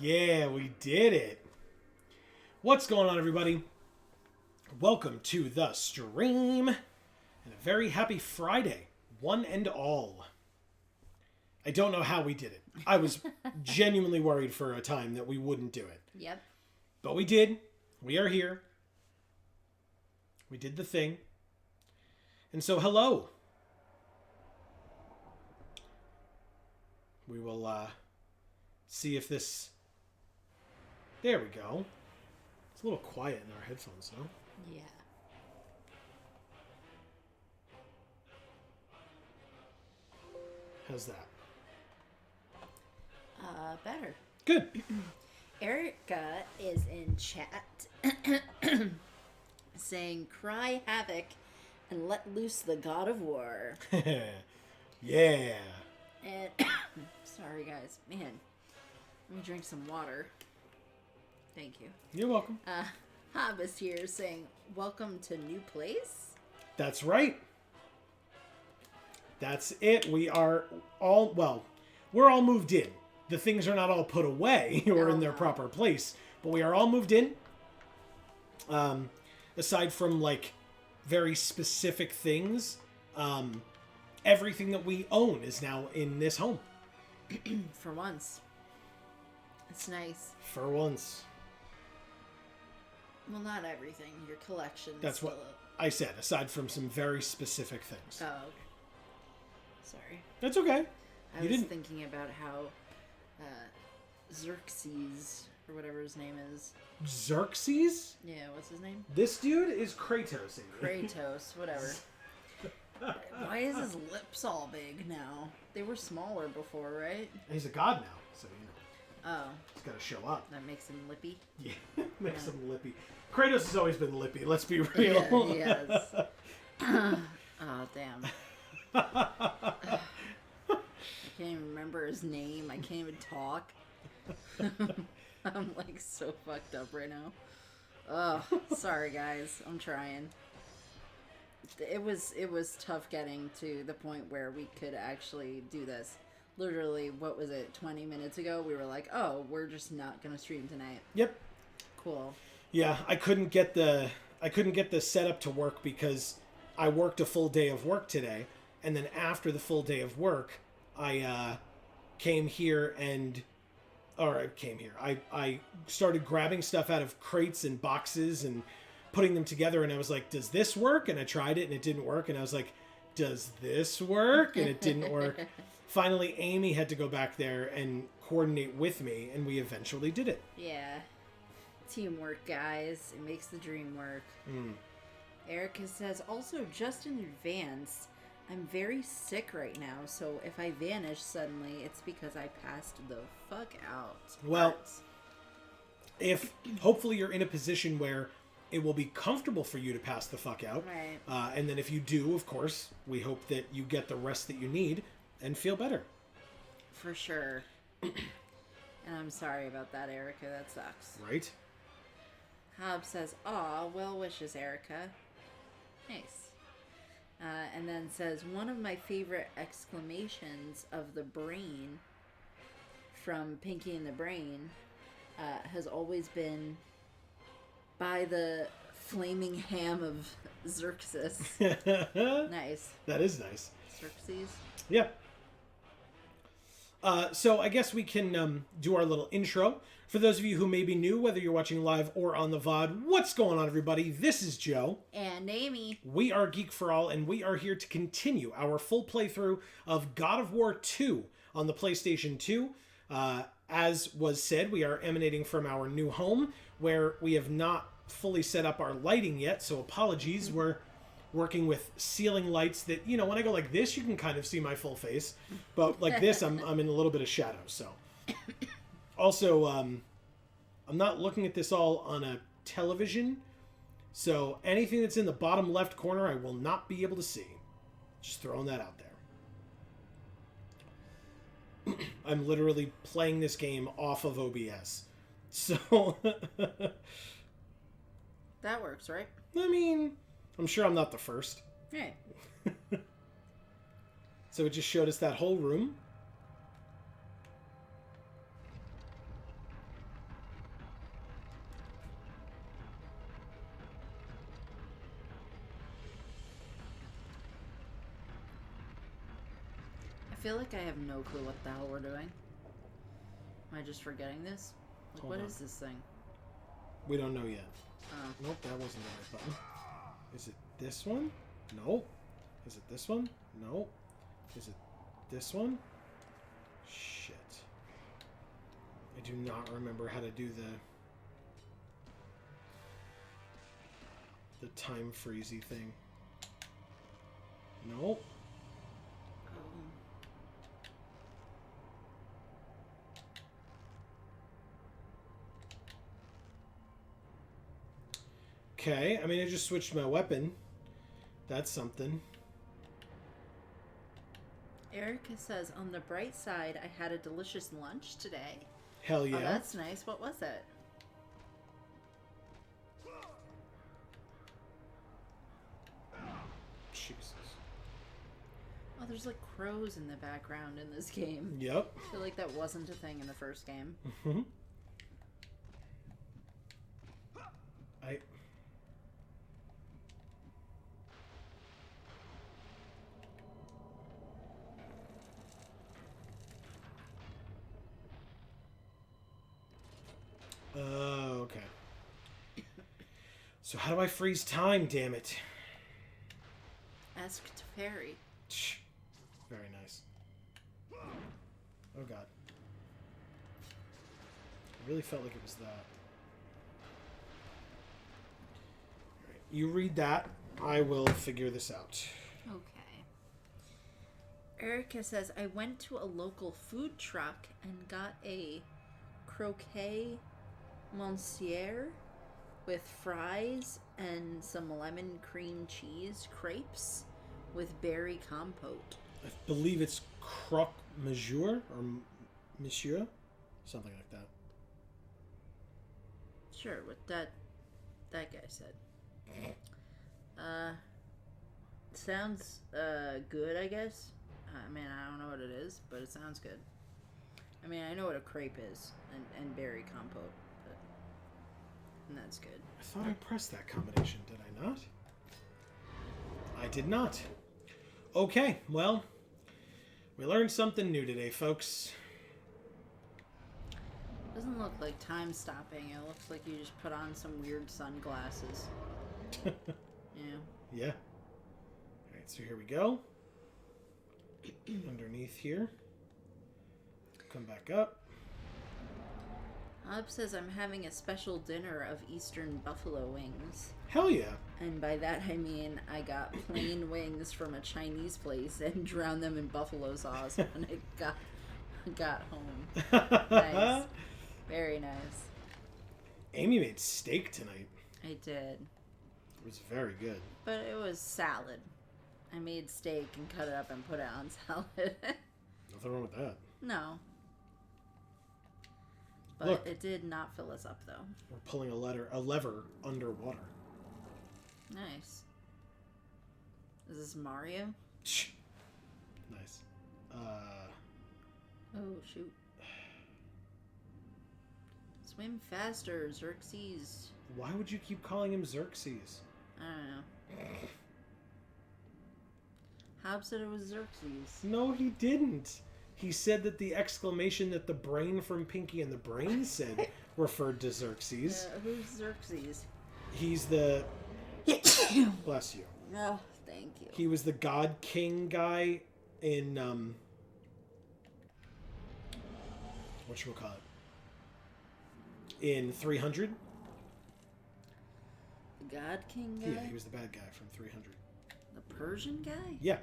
Yeah, we did it. What's going on, everybody? Welcome to the stream. And a very happy Friday, one and all. I don't know how we did it. I was genuinely worried for a time that we wouldn't do it. Yep. But we did. We are here. We did the thing. And so, hello. We will see if this... There we go. It's a little quiet in our headphones, though. Yeah. How's that? Better. Good. Erica is in chat saying, "Cry havoc and let loose the god of war." Yeah. And sorry, guys. Man, let me drink some water. Thank you. You're welcome. Hob is here saying, "Welcome to new place." That's right. That's it. We are all, well, we're all moved in. The things are not all put away or in their proper place, but we are all moved in. Aside from, like, very specific things, everything that we own is now in this home. For once. It's nice. For once. Well, not everything. Your collection. That's what I said, aside from some very specific things. Oh, okay. Sorry. That's okay. I was thinking about how Xerxes, or whatever his name is. Xerxes? Yeah, what's his name? This dude is Kratos. Kratos, whatever. Why is his lips all big now? They were smaller before, right? He's a god now, so you know. Oh. He's got to show up. That makes him lippy? Yeah, makes him lippy. Kratos has always been lippy, let's be real. Yeah, he has. Oh, damn. I can't even remember his name. I can't even talk. I'm like so fucked up right now. Oh, sorry guys. I'm trying. It was tough getting to the point where we could actually do this. Literally, what was it, 20 minutes ago? We were like, oh, we're just not gonna stream tonight. Yep. Cool. Yeah, I couldn't get the setup to work because I worked a full day of work today, and then after the full day of work, I came here. I started grabbing stuff out of crates and boxes and putting them together, and I was like, does this work? And I tried it and it didn't work, and I was like, does this work? And it didn't work. Finally, Amy had to go back there and coordinate with me, and we eventually did it. Yeah. Teamwork, guys. It makes the dream work. Erica says, also, just in advance, I'm very sick right now, so if I vanish suddenly, it's because I passed the fuck out. Well, if hopefully you're in a position where it will be comfortable for you to pass the fuck out. Right. And then if you do, of course, we hope that you get the rest that you need and feel better. For sure. And I'm sorry about that, Erica. That sucks. Right? Hob says, aw, well wishes, Erica. Nice. And then says, one of my favorite exclamations of the brain from Pinky and the Brain has always been, by the flaming ham of Xerxes. Nice. That is nice. Xerxes? Yeah. So I guess we can do our little intro. For those of you who may be new, whether you're watching live or on the VoD, what's going on, everybody? This is Joe. And Amy. We are Geek for All, and we are here to continue our full playthrough of God of War 2 on the PlayStation 2. As was said, we are emanating from our new home, where we have not fully set up our lighting yet, so apologies. We're working with ceiling lights that, you know, when I go like this, you can kind of see my full face. But like this, I'm in a little bit of shadow, so... Also, I'm not looking at this all on a television, so anything that's in the bottom left corner I will not be able to see. Just throwing that out there. I'm literally playing this game off of OBS. So... That works, right? I mean, I'm sure I'm not the first. Right. So it just showed us that whole room. like I have no clue what the hell we're doing. Am I just forgetting this? Like, Hold what on. is this thing? We don't know yet. Oh. Nope, that wasn't the right button. Is it this one? Nope. Is it this one? Nope. Is it this one? Shit. I do not remember how to do the time freezy thing. Nope. Okay, I mean, I just switched my weapon. That's something. Erica says, on the bright side, I had a delicious lunch today. Hell yeah. Oh, that's nice. What was it? Jesus. Oh, there's like crows in the background in this game. Yep. I feel like that wasn't a thing in the first game. Mm-hmm. Okay. So how do I freeze time, damn it? Ask Teferi. Very nice. Oh god. I really felt like it was that. Alright, you read that. I will figure this out. Okay. Erica says, I went to a local food truck and got a croquet monsieur with fries and some lemon cream cheese crepes with berry compote. I believe it's croque monsieur or monsieur, something like that. Sure, what that guy said. Sounds good, I guess. I mean, I don't know what it is, but it sounds good. I mean, I know what a crepe is, and berry compote, but, and that's good. I thought I pressed that combination, did I not? I did not. Okay, well, we learned something new today, folks. Doesn't look like time stopping. It looks like you just put on some weird sunglasses. Yeah. Yeah. Alright, so here we go. Underneath here. Come back up. Hob says I'm having a special dinner of Eastern buffalo wings. Hell yeah. And by that I mean I got plain wings from a Chinese place and drowned them in buffalo sauce when I got home. Nice. Very nice. Amy made steak tonight. I did. It was very good. But it was salad. I made steak and cut it up and put it on salad. Nothing wrong with that. No. But Look. It did not fill us up, though. We're pulling a lever underwater. Nice. Is this Mario? Nice. Oh, shoot. Swim faster, Xerxes. Why would you keep calling him Xerxes? I don't know. Hob said it was Xerxes. No, he didn't. He said that the exclamation that the brain from Pinky and the Brain said referred to Xerxes. Who's Xerxes? He's the... Bless you. Oh, thank you. He was the God King guy in, whatchamacallit? In 300? The God King guy? Yeah, he was the bad guy from 300. The Persian guy? Yeah.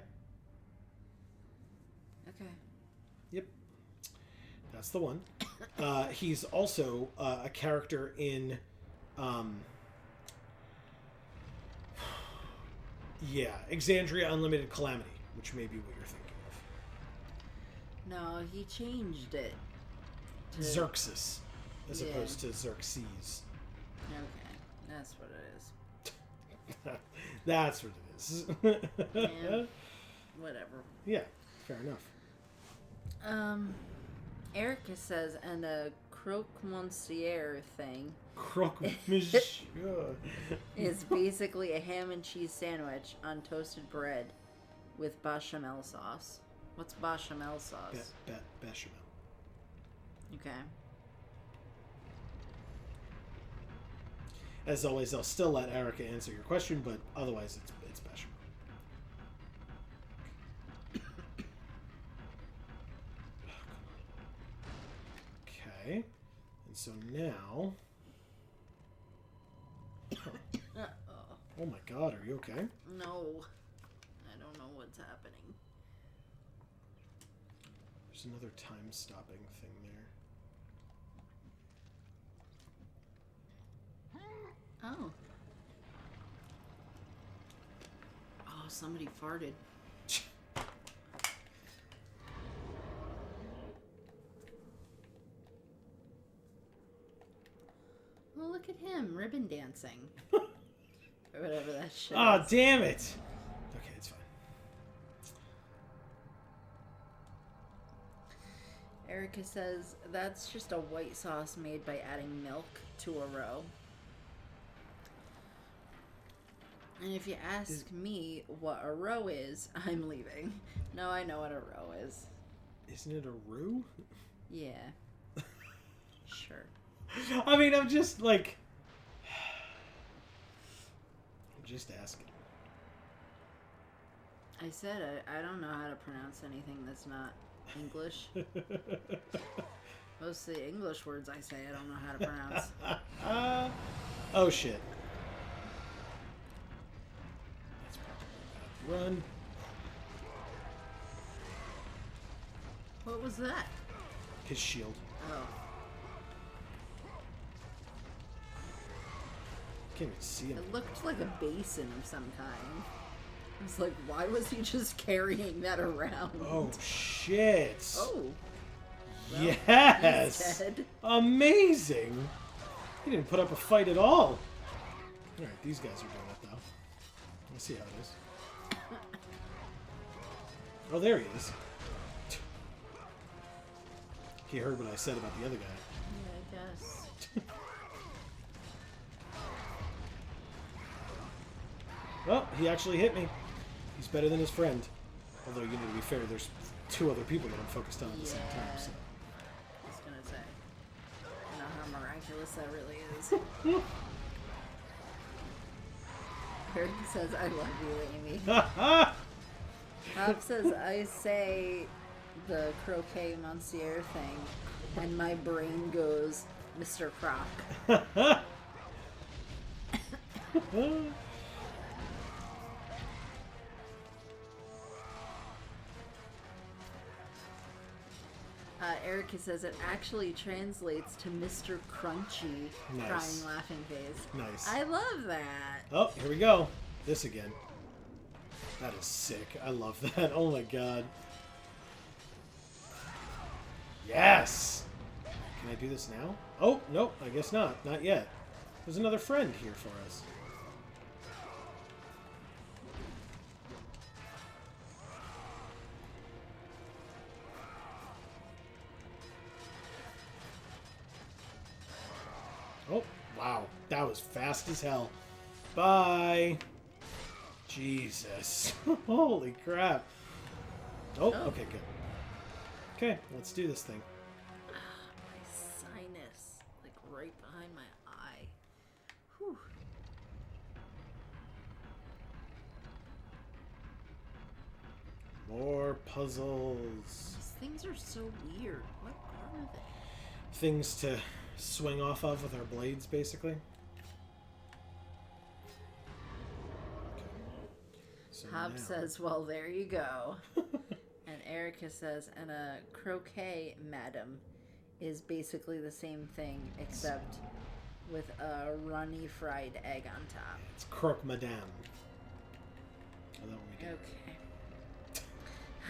Okay. Yep. That's the one. He's also a character in... yeah, Exandria Unlimited Calamity, which may be what you're thinking of. No, he changed it. To... Xerxes, as opposed to Xerxes. Okay, that's what it is. That's what it is. Yeah, whatever. Yeah, fair enough. Erica says, and a croque monsieur thing Croque monsieur. is basically a ham and cheese sandwich on toasted bread with bechamel sauce. What's bechamel sauce? Bechamel. Okay. As always, I'll still let Erica answer your question, but otherwise it's bechamel. Okay. And so now... Huh. Oh my god, are you okay? No. I don't know what's happening. There's another time-stopping thing there. Oh. Oh, somebody farted. Well, look at him, ribbon dancing. Or whatever that shit Oh, is. damn it! Okay, it's fine. Erica says, that's just a white sauce made by adding milk to a roe. And if you ask me what a roe is, I'm leaving. No, I know what a roe is. Isn't it a roux? Yeah. Sure. I mean, I'm just like... I'm just asking. I said I don't know how to pronounce anything that's not English. Most of the English words I say I don't know how to pronounce. Oh, shit. That's probably bad. Run. What was that? His shield. Oh. Can't even see him. It looked like a basin of some kind. I was like, why was he just carrying that around? Oh, shit. Oh. Well, Yes. he's dead. Amazing. He didn't put up a fight at all. Alright, these guys are doing it, though. Let's see how it is. Oh, there he is. He heard what I said about the other guy. Yeah, I guess. Well, he actually hit me. He's better than his friend. Although, you know, to be fair, there's two other people that I'm focused on at the same time, so... I was gonna say. I don't know how miraculous that really is. Eric says, I love you, Amy. Bob says, I say the croquet monsieur thing, and my brain goes, Mr. Croc. Erica says it actually translates to Mr. Crunchy, Nice. crying laughing face. Nice. I love that. Oh, here we go. This again. That is sick. I love that. Oh my god. Yes! Can I do this now? Oh, nope. I guess not. Not yet. There's another friend here for us. Oh, wow. That was fast as hell. Bye. Jesus. Holy crap. Oh, okay, good. Okay, let's do this thing. My sinus, like right behind my eye. Whew. More puzzles. These things are so weird. What are they? Things to swing off of with our blades, basically. So Hob now- says, well, there you go. And Erica says, and a croquet, madam, is basically the same thing, except with a runny fried egg on top. It's croque madame. Oh, that one we did. Okay.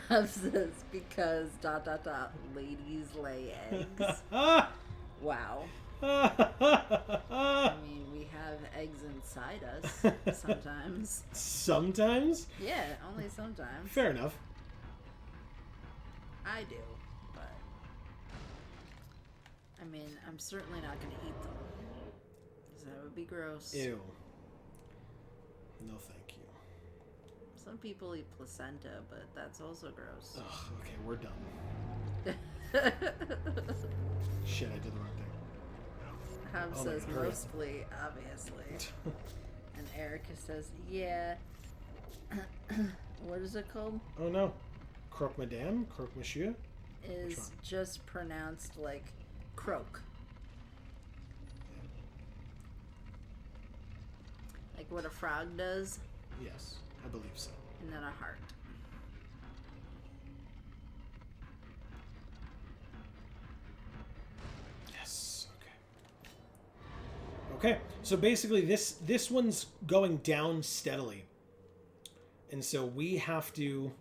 Hob says, because ... ladies lay eggs. Wow. I mean, we have eggs inside us sometimes. Sometimes? Yeah, only sometimes. Fair enough. I do, but I mean, I'm certainly not going to eat them. 'Cause that would be gross. Ew. No, thank you. Some people eat placenta, but that's also gross. Ugh, okay, we're done. Shit, I did the wrong thing. Hub says mostly, obviously. And Erica says, yeah. What is it called? Oh no. Croque madame? Croque monsieur? Is just pronounced like croak. Like what a frog does? Yes, I believe so. And then a heart. Yes, okay. Okay, so basically this one's going down steadily. And so we have to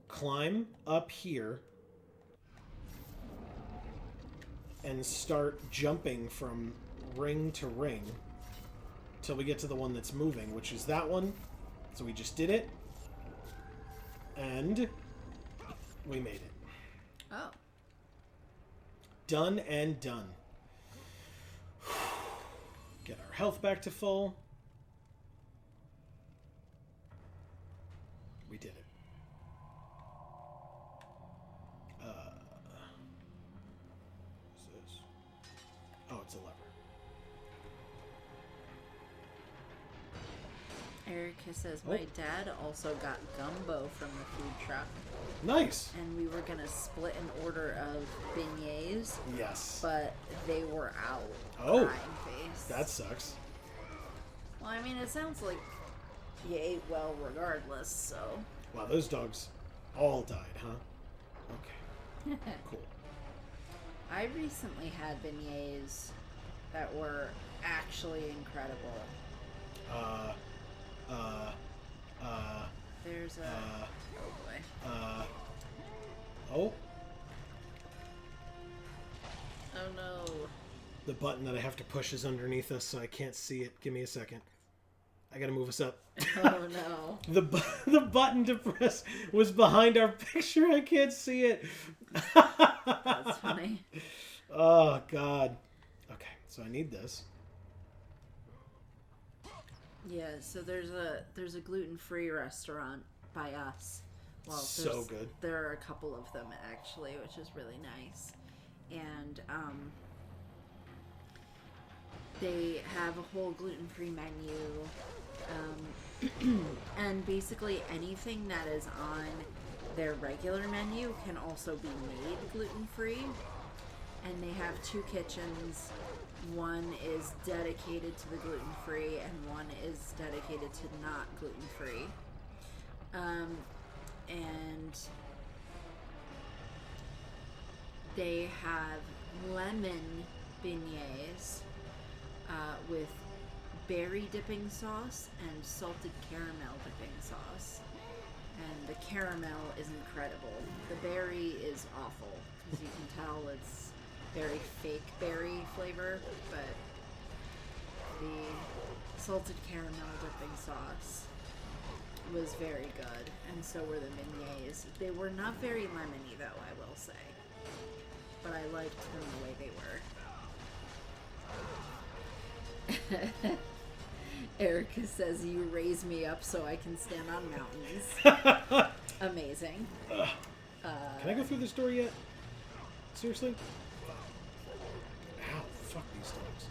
climb up here and start jumping from ring to ring till we get to the one that's moving, which is that one. So we just did it. And we made it. Oh. Done and done. Get our health back to full. We did it. What's this? Oh, it's a lever. Erica says, my dad also got gumbo from the food truck. Nice. And we were going to split an order of beignets. Yes. But they were out. Oh. Crying face. That sucks. Well, I mean, it sounds like you ate well regardless, so. Wow, those dogs all died, huh? Okay. Cool. I recently had beignets that were actually incredible. There's a... oh boy. Oh. Oh no. The button that I have to push is underneath us, so I can't see it. Give me a second. I gotta move us up. Oh no. The button to press was behind our picture. I can't see it. That's funny. Oh, God. Okay, so I need this. Yeah, so there's a gluten-free restaurant by us. Well, so good. There are a couple of them actually, which is really nice. And they have a whole gluten-free menu. And basically anything that is on their regular menu can also be made gluten-free. And they have two kitchens. One is dedicated to the gluten-free and one is dedicated to not gluten-free. And they have lemon beignets with berry dipping sauce and salted caramel dipping sauce. And the caramel is incredible. The berry is awful because you can tell it's very fake berry flavor, but the salted caramel dipping sauce was very good, and so were the beignets. They were not very lemony though, I will say, but I liked them the way they were. Erica says, you raise me up so I can stand on mountains. Amazing. Can I go through this door yet? Seriously? Ow, fuck these dogs.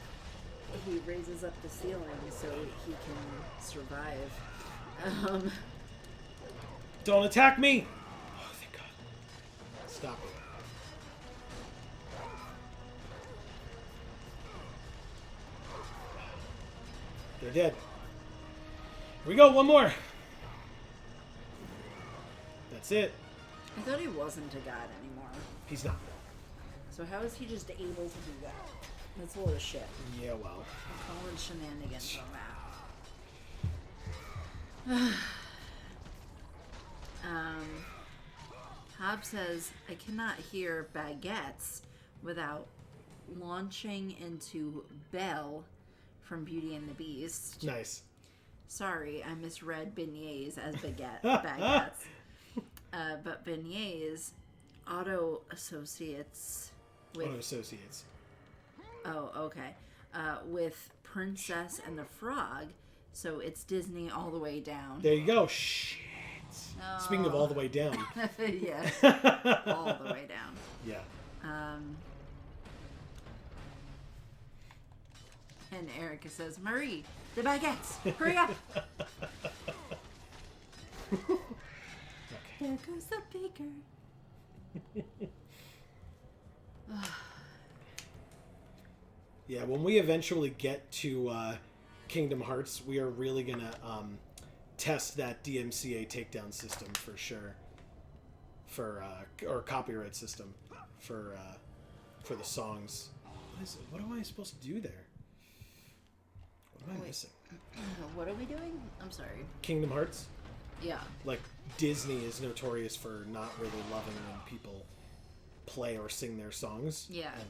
He raises up the ceiling so he can survive. Don't attack me! Oh, thank God. Stop it. They're dead. Here we go, one more. That's it. I thought he wasn't a god anymore. He's not. So how is he just able to do that? That's a load of shit. Yeah, well. Calling shenanigans on that. Hob says, I cannot hear baguettes without launching into Belle from Beauty and the Beast. Nice. Sorry, I misread beignets as baguettes. But beignets, auto associates with... Auto associates. Oh, okay. With Princess and the Frog, so it's Disney all the way down. There you go. Shit. No. Speaking of all the way down. Yeah. All the way down. Yeah. And Erica says, Marie, the baguettes, hurry up. Okay. There goes the baker. Yeah, when we eventually get to Kingdom Hearts, we are really gonna test that DMCA takedown system for sure, or copyright system for the songs. What am I supposed to do there? What am I missing? What are we doing? I'm sorry. Kingdom Hearts. Yeah. Like Disney is notorious for not really loving when people play or sing their songs. Yeah. And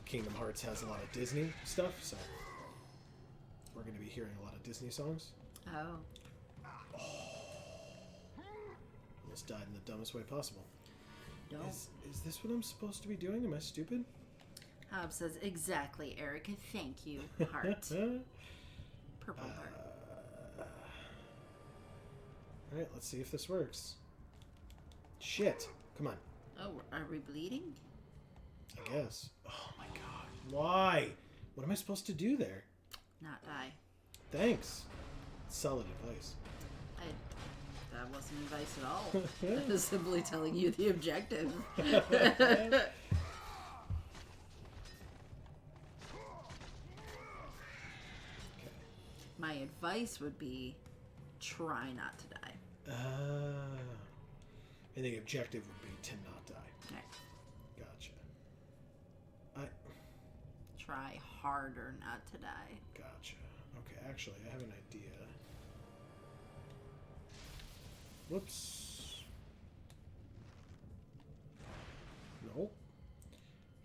Kingdom Hearts has a lot of Disney stuff, so we're going to be hearing a lot of Disney songs. Oh. Almost died in the dumbest way possible. Don't. Is this what I'm supposed to be doing? Am I stupid? Hob says, exactly, Erica. Thank you. Heart. Purple heart. Alright, let's see if this works. Shit. Come on. Oh, are we bleeding? I guess. Oh my god. Why? What am I supposed to do there? Not die. Thanks. Solid advice. That wasn't advice at all. I was simply telling you the objective. My advice would be try not to die. And the objective would be to not die. Right. Gotcha. Try harder not to die. Gotcha. Okay, actually, I have an idea. Whoops. No.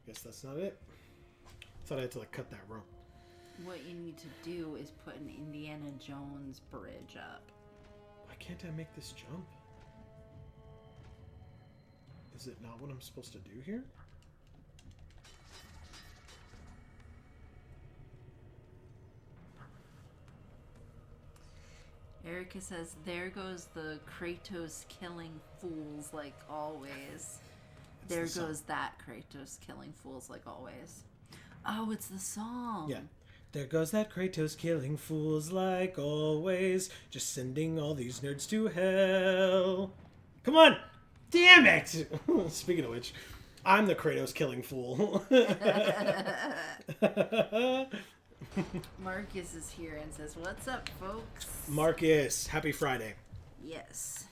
Guess that's not it. Thought I had to like cut that rope. What you need to do is put an Indiana Jones bridge up. Why can't I make this jump? Is it not what I'm supposed to do here? Erica says, there goes the Kratos killing fools like always. There goes that Kratos killing fools like always. Oh, it's the song. Yeah. There goes that Kratos killing fools like always, just sending all these nerds to hell. Come on! Damn it! Speaking of which, I'm the Kratos killing fool. Marcus is here and says, what's up, folks? Marcus, happy Friday. Yes.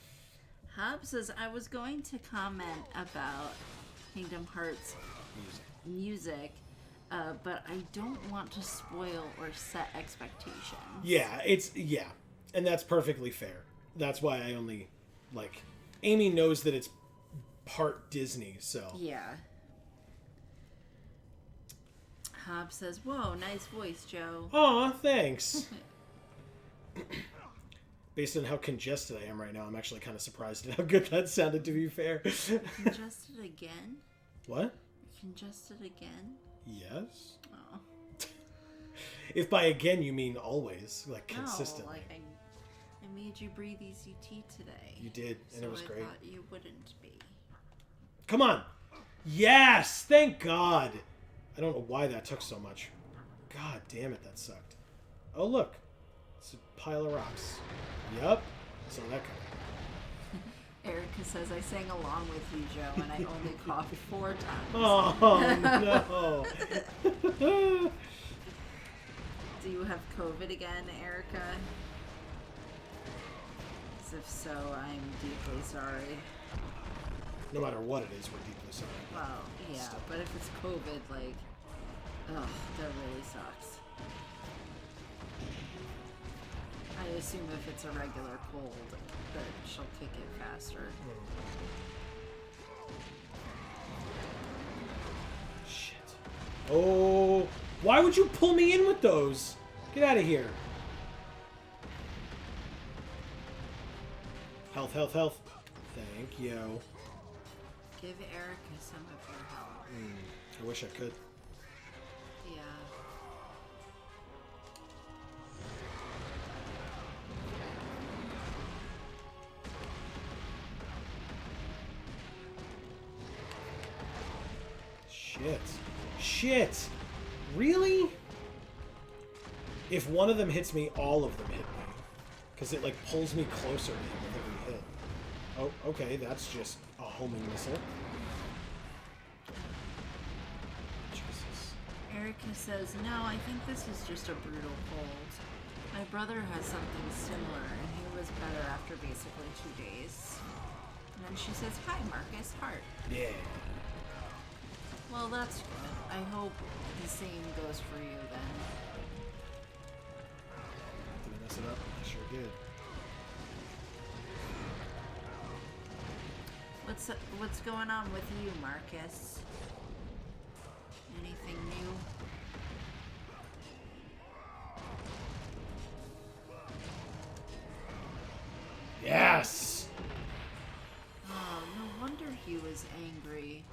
Hub says, I was going to comment about Kingdom Hearts music, but I don't want to spoil or set expectations. Yeah, and that's perfectly fair. That's why I only, Amy knows that it's part Disney, so. Yeah. Hob says, whoa, nice voice, Joe. Aw, thanks. Based on how congested I am right now, I'm actually kind of surprised at how good that sounded, to be fair. Congested again? What? Congested again? Yes. Oh. If by again you mean always, consistently. No, I made you breathe ECT today. You did, and it was great. I thought you wouldn't be. Come on! Yes! Thank God! I don't know why that took so much. God damn it, that sucked. Oh, look. It's a pile of rocks. Yup. Saw that coming. Erica says, I sang along with you, Joe, and I only coughed 4 times. Oh, no. Do you have COVID again, Erica? As if so, I'm deeply sorry. No matter what it is, we're deeply sorry. Well, yeah, Still. but if it's COVID, that really sucks. I assume if it's a regular cold, that she'll kick it faster. Shit. Oh, why would you pull me in with those? Get out of here. Health, health, health. Thank you. Give Erica some of your help. I wish I could. Yeah. Shit. Shit. Really? If one of them hits me, all of them hit me. Because it, like, pulls me closer to him with every hit. Oh, okay, that's just a homing missile. Jesus. Erica says, no, I think this is just a brutal cold. My brother has something similar, and he was better after basically 2 days. And then she says, hi, Marcus, heart. Yeah. Well, that's good. I hope the same goes for you then. Did I mess it up? I sure did. What's going on with you, Marcus? Anything new? Yes! Oh, no wonder he was angry.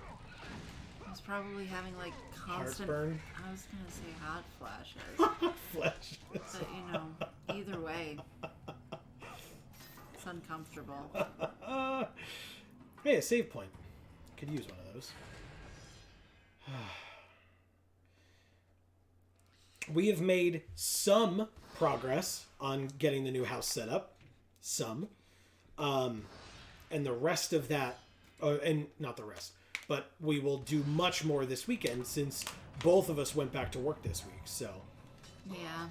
He was probably having like constant... Heartburn? I was gonna say hot flashes. Flesh. But, you know, either way, it's uncomfortable. Hey, a save point. Could use one of those. We have made some progress on getting the new house set up. Some. And the rest of that, and not the rest, but we will do much more this weekend since both of us went back to work this week, so. Yeah.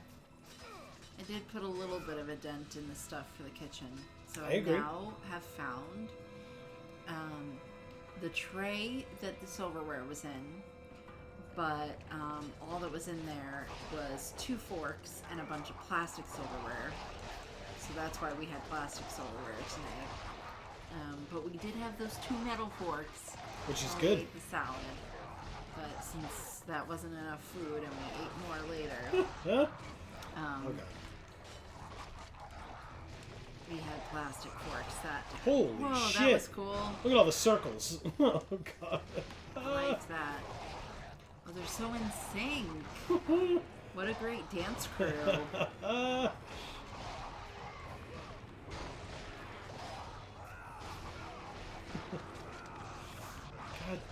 I did put a little bit of a dent in the stuff for the kitchen. So I agree. Now have found the tray that the silverware was in, but all that was in there was 2 forks and a bunch of plastic silverware. So that's why we had plastic silverware tonight. But we did have those 2 metal forks. Which is when good. We ate the salad. But since that wasn't enough food and we ate more later, Huh? okay. We had plastic forks that time. Holy Whoa, shit. that was cool. Look at all the circles. Oh, God. I like that. Oh, they're so in sync. What a great dance crew. God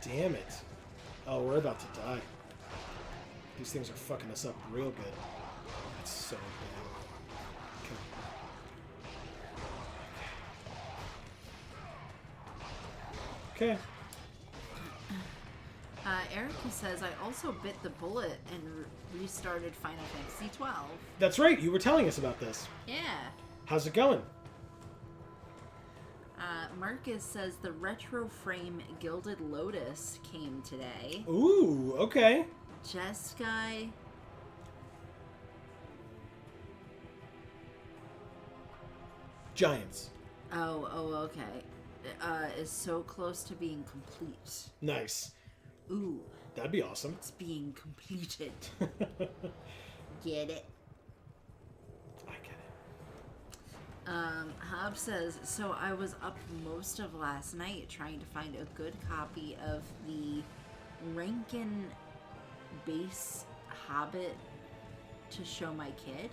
damn it. Oh, we're about to die. These things are fucking us up real good. That's so bad. Okay. Erica says, I also bit the bullet and restarted Final Fantasy 12. That's right. You were telling us about this. Yeah. How's it going? Marcus says the retro frame Gilded Lotus came today. Ooh, okay. Jeskai. Giants. Oh, okay. Is so close to being complete. Nice. Ooh. That'd be awesome. It's being completed. Get it? I get it. Hob says, so I was up most of last night trying to find a good copy of the Rankin base Hobbit to show my kid.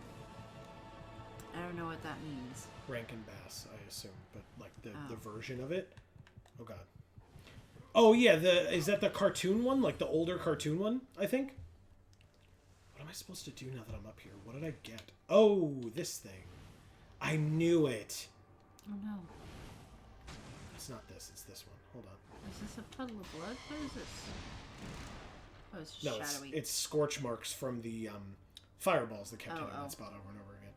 I don't know what that means. Rankin Bass, I assume, but like the version of it. Oh God. Oh yeah, is that the cartoon one? Like the older cartoon one? I think. What am I supposed to do now that I'm up here? What did I get? Oh, this thing. I knew it. Oh no. It's not this. It's this one. Hold on. Is this a puddle of blood? What is this? Oh, it's just No, shadowy. it's scorch marks from the fireballs that kept hitting that spot over and over again.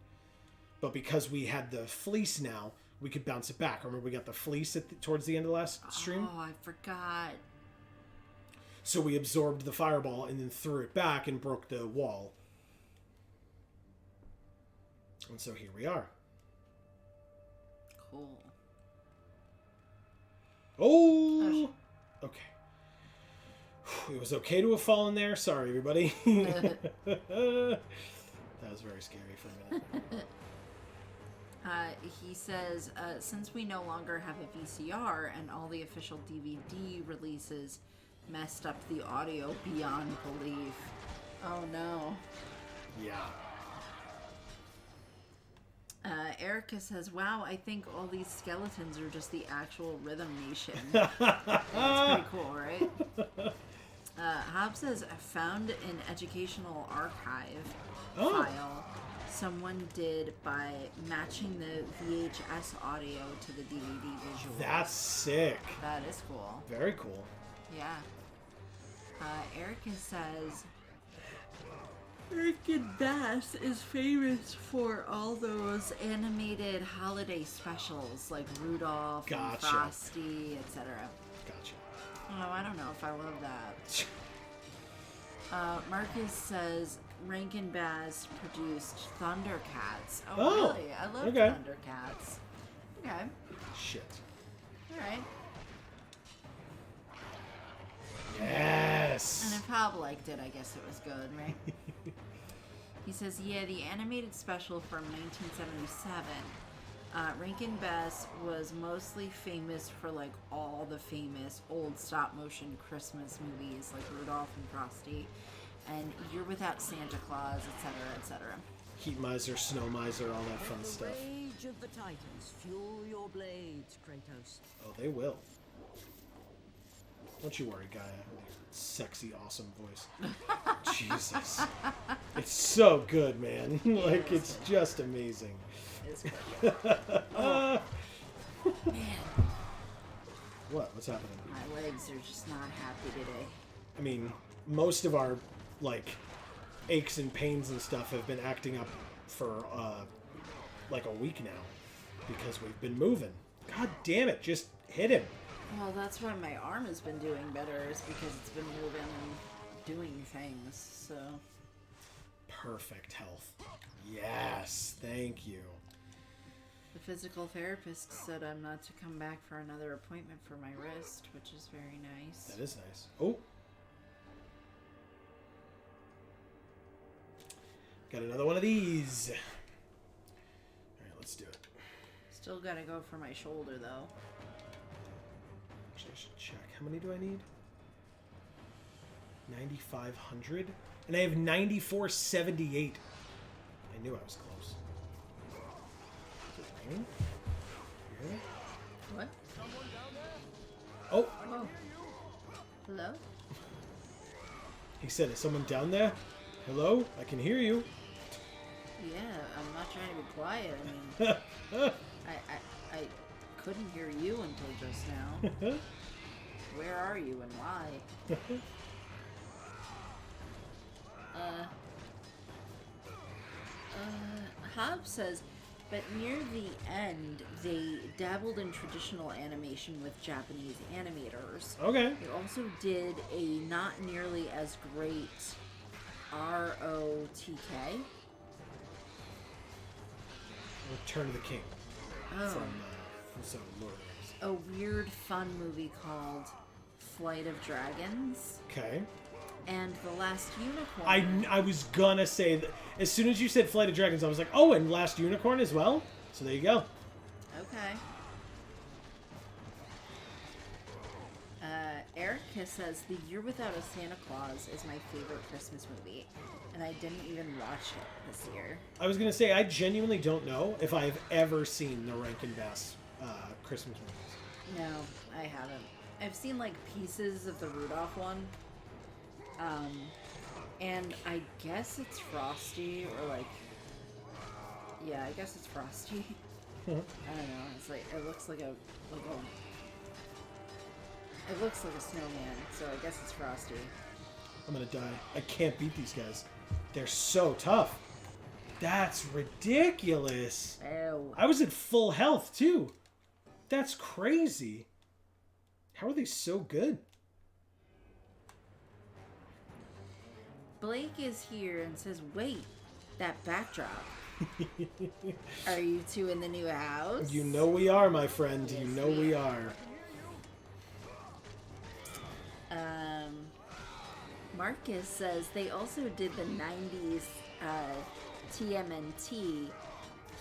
But because we had the fleece now, we could bounce it back. Remember we got the fleece towards the end of the last stream? Oh, I forgot. So we absorbed the fireball and then threw it back and broke the wall. And so here we are. Cool. Oh! Okay. It was okay to have fallen there. Sorry, everybody. That was very scary for a minute. He says, since we no longer have a VCR and all the official DVD releases messed up the audio beyond belief. Oh no. Yeah. Erica says, wow, I think all these skeletons are just the actual Rhythm Nation. That's pretty cool, right? Hobbs says, I found an educational archive file someone did by matching the VHS audio to the DVD visual. That's sick. That is cool. Very cool. Yeah. Erica says, Rankin Bass is famous for all those animated holiday specials like Rudolph and Frosty, etc. Gotcha. Oh, I don't know if I love that. Marcus says Rankin Bass produced Thundercats. Oh, really? I love Thundercats. Okay. Shit. Alright. Yes! And if Hob liked it, I guess it was good, right? He says, yeah, the animated special from 1977. Rankin Bass was mostly famous for, like, all the famous old stop-motion Christmas movies, like Rudolph and Frosty, and You're Without Santa Claus, etc., etc. Heat miser, snow miser, all that fun stuff. The rage of the Titans, fuel your blades, Kratos. Oh, they will. Don't you worry, Gaia. Sexy, awesome voice. Jesus. It's so good, man. Like, it's just amazing. It's good. Oh. Man. What's happening? My legs are just not happy today. I mean, most of our, like, aches and pains and stuff have been acting up for, like a week now. Because we've been moving. God damn it, just hit him. Well, that's why my arm has been doing better, is because it's been moving and doing things, so... Perfect health. Yes, thank you. The physical therapist said I'm not to come back for another appointment for my wrist, which is very nice. That is nice. Oh! Got another one of these. Alright, let's do it. Still gotta go for my shoulder, though. Actually, I should check. How many do I need? 9,500? And I have 9,478. I knew I was close. Is it raining? Really? What? Oh! Oh. Hello? He said, is someone down there? Hello? I can hear you. Yeah, I'm not trying to be quiet. I mean, I couldn't hear you until just now. Where are you and why? Hobbs says, but near the end, they dabbled in traditional animation with Japanese animators. Okay. They also did a not nearly as great ROTK. Return of the King. Oh. From Lord of the Rings. A weird, fun movie called Flight of Dragons. Okay. And The Last Unicorn. I was gonna say that as soon as you said Flight of Dragons, I was like, oh, and Last Unicorn as well? So there you go. Okay. Erica says, The Year Without a Santa Claus is my favorite Christmas movie, and I didn't even watch it this year. I was gonna say, I genuinely don't know if I've ever seen the Rankin Bass Christmas movies. No, I haven't. I've seen, like, pieces of the Rudolph one. And I guess it's Frosty, or like, yeah, I guess it's Frosty. I don't know. It's like, it looks like a snowman, so I guess it's Frosty. I'm gonna die. I can't beat these guys. They're so tough. That's ridiculous. Oh. I was at full health too. That's crazy. How are they so good? Blake is here and says, wait, that backdrop. Are you two in the new house? You know we are, my friend. Yes, you know we are. Marcus says they also did the 90s TMNT,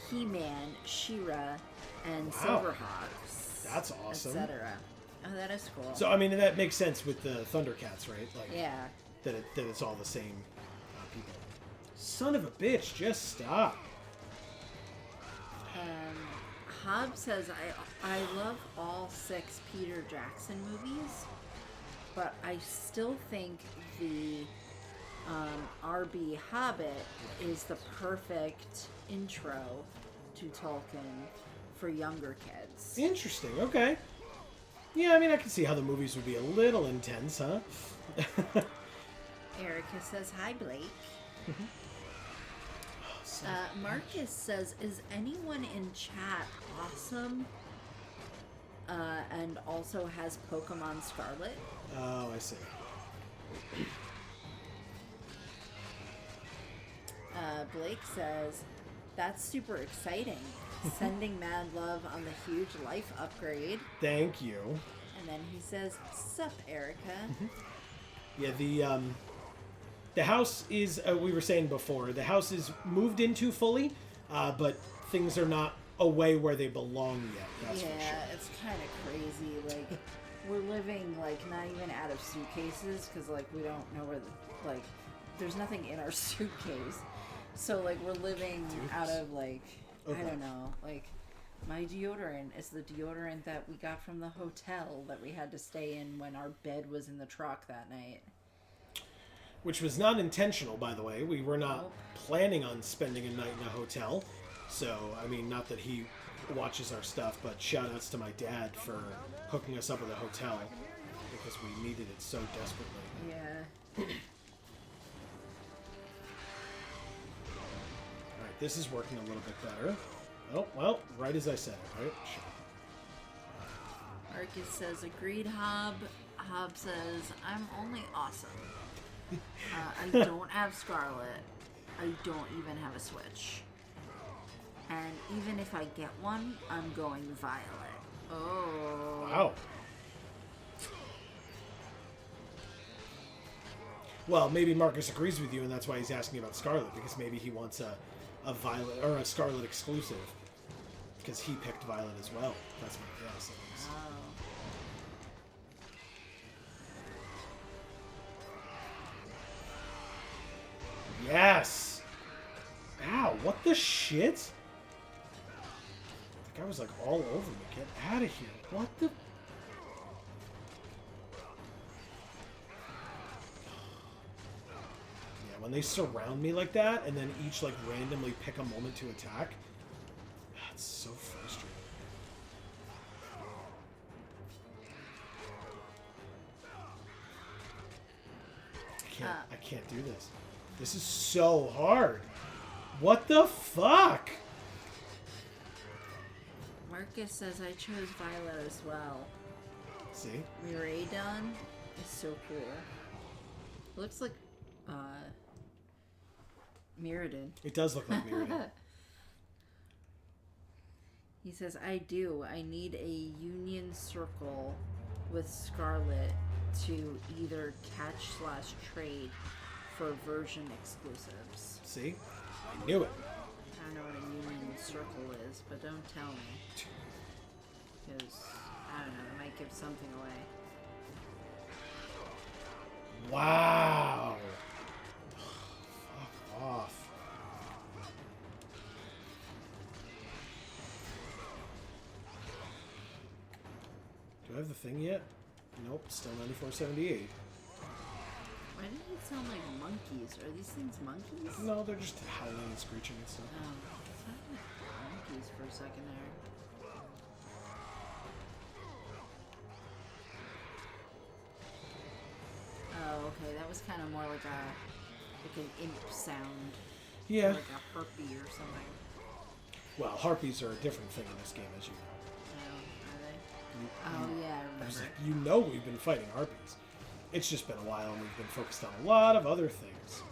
He-Man, She-Ra, and Silverhawks. That's awesome. Etc. Oh, that is cool. So, I mean, that makes sense with the Thundercats, right? Like, yeah. That it's all the same people. Son of a bitch, just stop. Hobbs says, I love all 6 Peter Jackson movies. but I still think the RB Hobbit is the perfect intro to Tolkien for younger kids. Interesting. Okay. Yeah, I mean, I can see how the movies would be a little intense, huh? Erica says, hi, Blake. Marcus says, is anyone in chat awesome? And also has Pokemon Scarlet? Oh, I see. Blake says, that's super exciting. Sending mad love on the huge life upgrade. Thank you. And then he says, sup, Erica. Yeah, the house is, we were saying before, the house is moved into fully, but things are not away where they belong yet, that's for sure. Yeah, it's kind of crazy. Like, we're living, like, not even out of suitcases, because, like, we don't know where, like, there's nothing in our suitcase. So, like, we're living out of, like, I don't know, like, my deodorant is the deodorant that we got from the hotel that we had to stay in when our bed was in the truck that night. Which was not intentional, by the way. We were not planning on spending a night in a hotel. So, I mean, not that he watches our stuff, but shout outs to my dad for hooking us up with a hotel because we needed it so desperately. Yeah. Alright, this is working a little bit better. Oh, well, right as I said it, right? Sure. Marcus says, agreed, Hob. Hob says, I'm only awesome. I don't have Scarlet. I don't even have a Switch. And even if I get one, I'm going Violet. Oh. Wow. Well, maybe Marcus agrees with you, and that's why he's asking about Scarlet, because maybe he wants a Violet or a Scarlet exclusive, because he picked Violet as well. That's my guess, at least. Oh. Yes! Ow, what the shit? That guy was like all over me. Get out of here. What the... Yeah, when they surround me like that, and then each like randomly pick a moment to attack, that's so frustrating. I can't do this. This is so hard. What the fuck? Marcus says I chose Violet as well. See? Miraidon is so cool. It looks like Mirrodin. It does look like Mirrodin. He says, I do. I need a union circle with Scarlet to either catch/trade for version exclusives. See? I knew it. I don't know what a union circle is, but don't tell me. Because, I don't know, it might give something away. Wow. Fuck off. Do I have the thing yet? Nope, still 9478. Why did it sound like monkeys? Are these things monkeys? No, they're just howling and screeching and stuff. Oh, it sounded like monkeys for a second there. Oh, okay, that was kind of more like an imp sound. Yeah. Like a harpy or something. Well, harpies are a different thing in this game, as you know. Oh, yeah, I I was remember. like, you know we've been fighting harpies. It's just been a while and we've been focused on a lot of other things.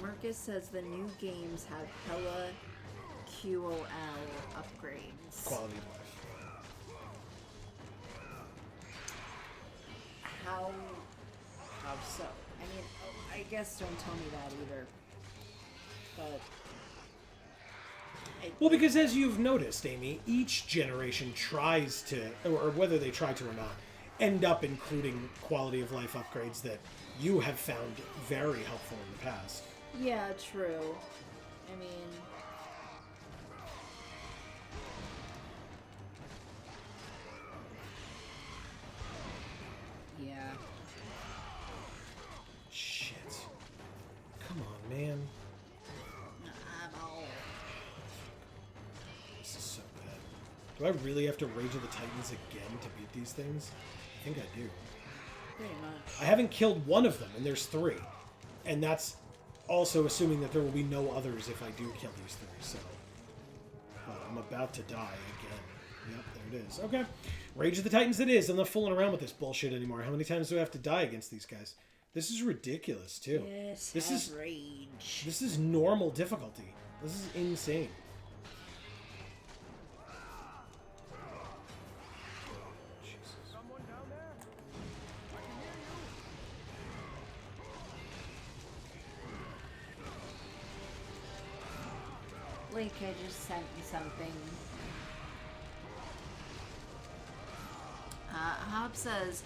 Marcus says the new games have hella QOL upgrades. Quality of life. How so? I mean, I guess don't tell me that either. But... Well, because as you've noticed, Amy, each generation tries to, or whether they try to or not, end up including quality of life upgrades that you have found very helpful in the past. Yeah, true. I mean... Do I really have to Rage of the Titans again to beat these things? I think I do. Pretty much. I haven't killed one of them, and there's 3. And that's also assuming that there will be no others if I do kill these 3, so... But I'm about to die again. Yep, there it is. Okay. Rage of the Titans it is. I'm not fooling around with this bullshit anymore. How many times do I have to die against these guys? This is ridiculous, too. Yes, this is rage. This is normal difficulty. This is insane. Blake, I just sent you something. Hob says,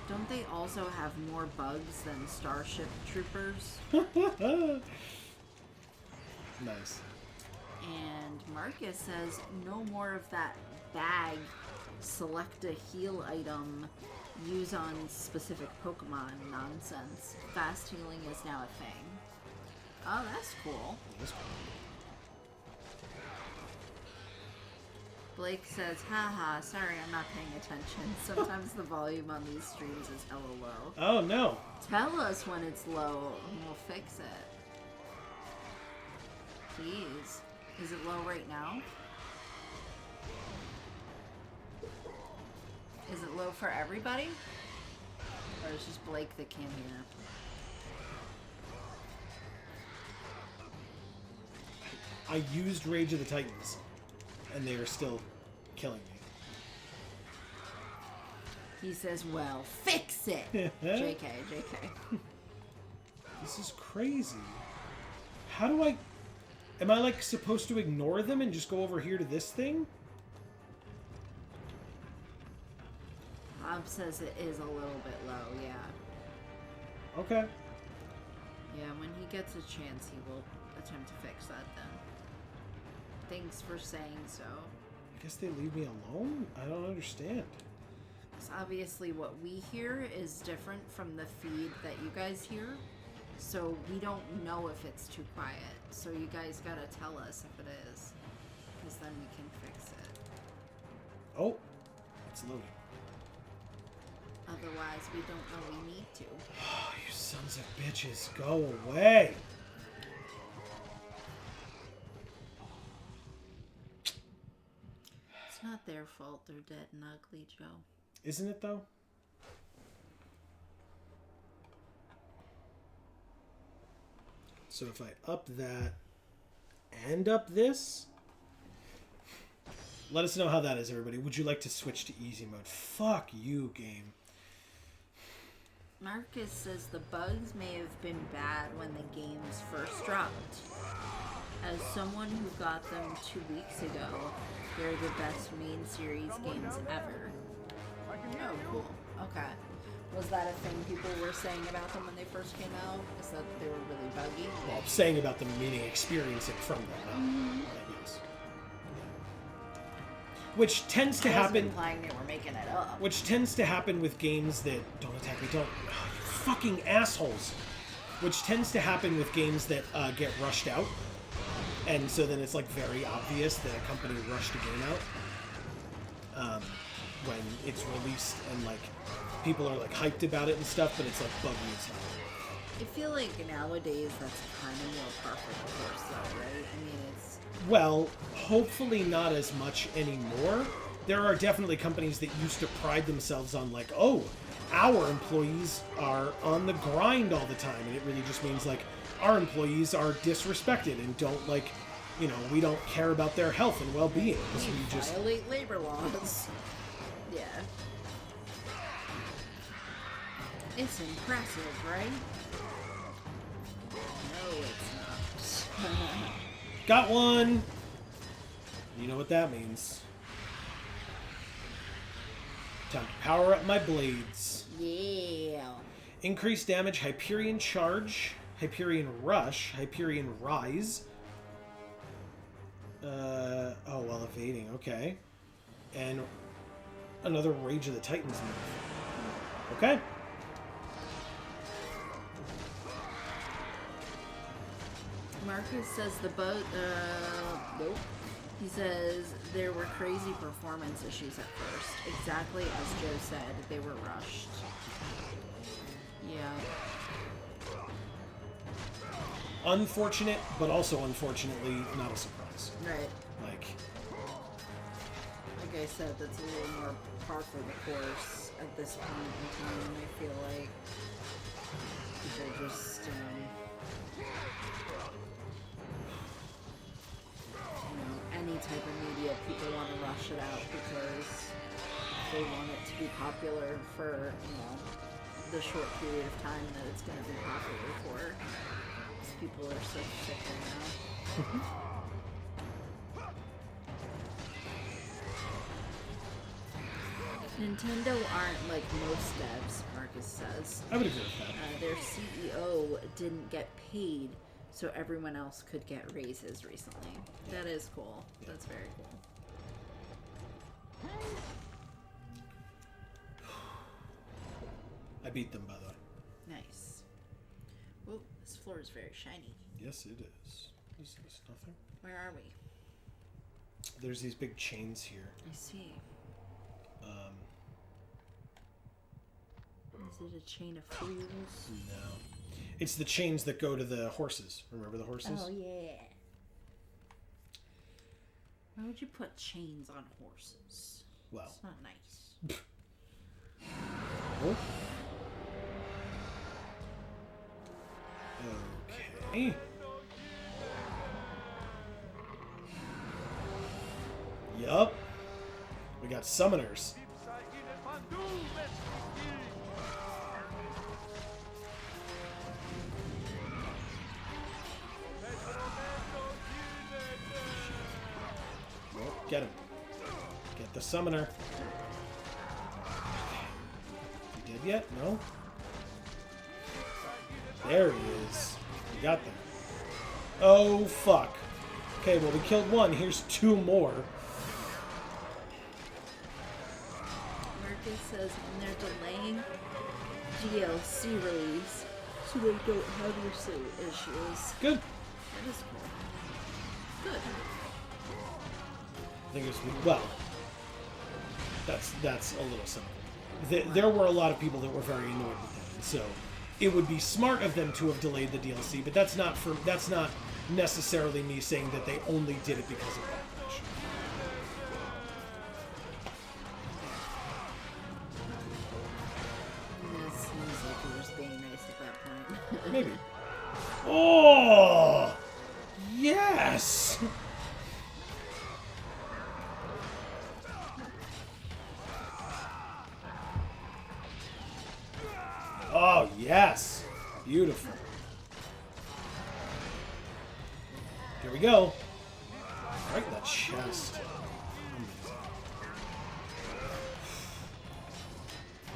don't they also have more bugs than Starship Troopers? Nice. And Marcus says, no more of that bag, select a heal item, use on specific Pokemon nonsense. Fast healing is now a thing. Oh, that's cool. That's cool. Blake says, haha, sorry I'm not paying attention. Sometimes the volume on these streams is hella low. Oh, no. Tell us when it's low and we'll fix it. Please. Is it low right now? Is it low for everybody? Or is it just Blake that can't hear? I used Rage of the Titans, and they are still killing me. He says, well, fix it! JK, JK. This is crazy. How do I... Am I, like, supposed to ignore them and just go over here to this thing? Bob says it is a little bit low, yeah. Okay. Yeah, when he gets a chance, he will attempt to fix that then. Thanks for saying so. I guess they leave me alone? I don't understand. Because obviously what we hear is different from the feed that you guys hear. So we don't know if it's too quiet. So you guys gotta tell us if it is. Because then we can fix it. Oh, it's loading. Otherwise, we don't know we need to. Oh, you sons of bitches, go away! It's not their fault they're dead and ugly, Joe. Isn't it, though? So if I up that and up this... Let us know how that is, everybody. Would you like to switch to easy mode? Fuck you, game. Marcus says the bugs may have been bad when the games first dropped. As someone who got them 2 weeks ago, they're the best main series games ever. Oh, cool. Okay. Was that a thing people were saying about them when they first came out? Is that they were really buggy? Well, saying about them meaning experiencing from them. Mm-hmm. Yes. Which tends to happen. Implying they were making it up. Which tends to happen with games that don't attack me. Don't. Oh, you fucking assholes. Which tends to happen with games that get rushed out, and so then it's like very obvious that a company rushed a game out when it's released and like people are like hyped about it and stuff, but it's like buggy as hell. I feel like nowadays that's kind of more par for the course, though, right? I mean, it's... Well, hopefully not as much anymore. There are definitely companies that used to pride themselves on like, oh, our employees are on the grind all the time, and it really just means like our employees are disrespected and don't like, you know, we don't care about their health and well-being because we just violate labor laws. Yeah. It's impressive, right? No, it's not. got one. You know what that means. Time to power up my blades. Yeah. Increased damage, Hyperion Charge, Hyperion Rush, Hyperion Rise. Oh, while evading, okay. And another Rage of the Titans move. Okay. Marcus says the boat, nope. He says there were crazy performance issues at first. Exactly as Joe said, they were rushed. Yeah. Unfortunate, but also unfortunately not a surprise. Right. Like I said, that's a little more par for the course at this point in time. I feel like people just, any type of media, people want to rush it out because they want it to be popular for, the short period of time that it's going to be popular for. Because people are so sick right now. Nintendo aren't like most devs, Marcus says. I would agree with that. Their CEO didn't get paid, so everyone else could get raises recently. Yeah. That is cool. Yeah. That's very cool. I beat them, by the way. Nice. Whoa, this floor is very shiny. Yes, it is. Is this nothing? Where are we? There's these big chains here. I see. Is it a chain of fools? No. It's the chains that go to the horses. Remember the horses? Oh, yeah. Why would you put chains on horses? Well. It's not nice. Oh. Okay. Yup. We got summoners. Well, get him. Get the summoner. You dead yet? No? There he is. We got them. Oh, fuck. Okay, well, we killed one. Here's two more. Marcus says when they're delaying DLC release, so they don't have your issues. Good. That is cool. Good. I think it's... Well, that's a little simple. There were a lot of people that were very annoyed with that, and so it would be smart of them to have delayed the DLC, but that's not necessarily me saying that they only did it because of that. It seems like he was being nice at that point. Maybe. Oh! Yes! Oh, yes! Beautiful. Here we go. Right in the chest.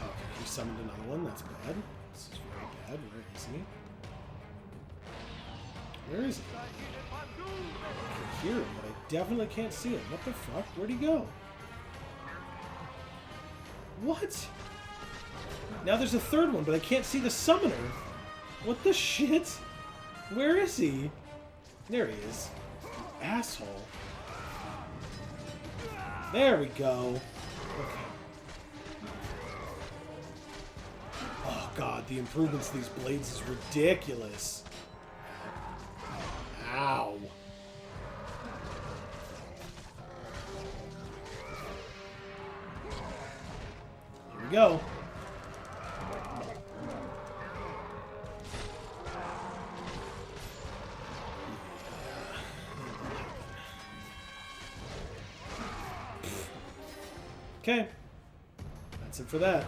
Okay, he summoned another one. That's bad. This is very bad. Where is he? Where is he? I can hear him, but I definitely can't see him. What the fuck? Where'd he go? What? Now there's a third one, but I can't see the summoner. What the shit? Where is he? There he is. You asshole. There we go. Okay. Oh god, the improvements to these blades is ridiculous. Ow. Here we go. Okay. That's it for that.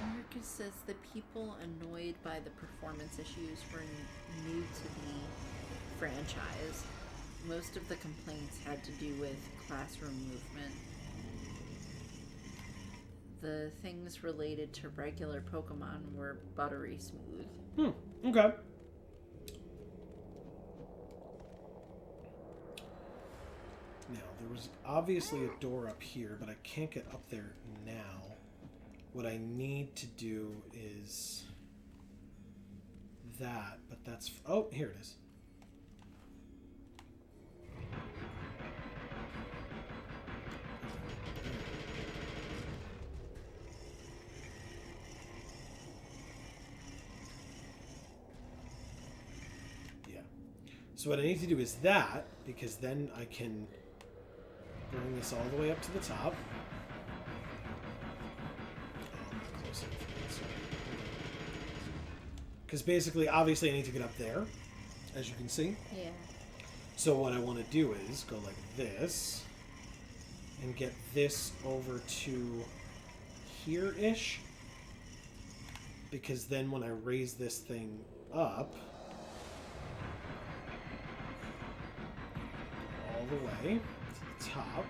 Marcus says the people annoyed by the performance issues were new to the franchise. Most of the complaints had to do with classroom movement. The things related to regular Pokemon were buttery smooth. Okay. Now, there was obviously a door up here, but I can't get up there now. What I need to do is that, but that's... Oh, here it is. So what I need to do is that, because then I can bring this all the way up to the top. Because basically, obviously, I need to get up there, as you can see. Yeah. So what I want to do is go like this, and get this over to here-ish. Because then when I raise this thing up, all the way to the top,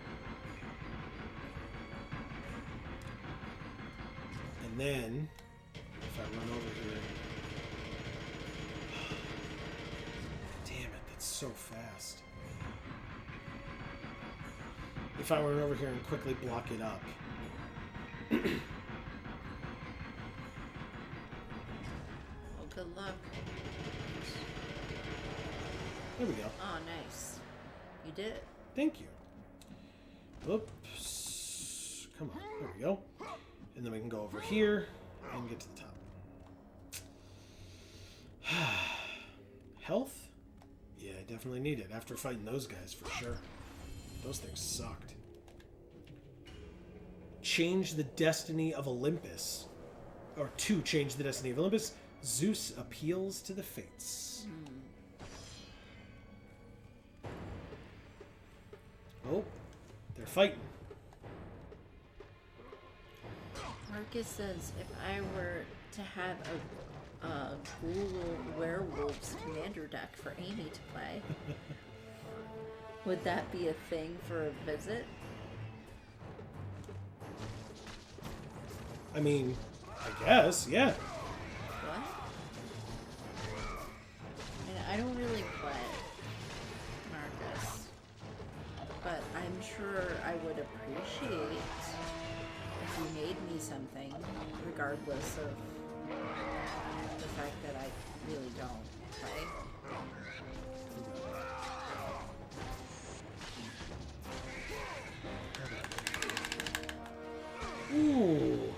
and then if I run over here, damn it, that's so fast. If I run over here and quickly block it up. Good luck. There we go. Oh, nice. You did it. Thank you. Oops. Come on. There we go. And then we can go over here and get to the top. Health? Yeah, I definitely need it after fighting those guys for sure. Those things sucked. Change the destiny of Olympus. Or to change the destiny of Olympus, Zeus appeals to the fates. Oh, they're fighting. Marcus says, if I were to have a Google Werewolves commander deck for Amy to play, would that be a thing for a visit? I mean, I guess, yeah. What? I mean, I don't really play Marcus, but I'm sure I would appreciate if you made me something, regardless of the fact that I really don't play. Ooh.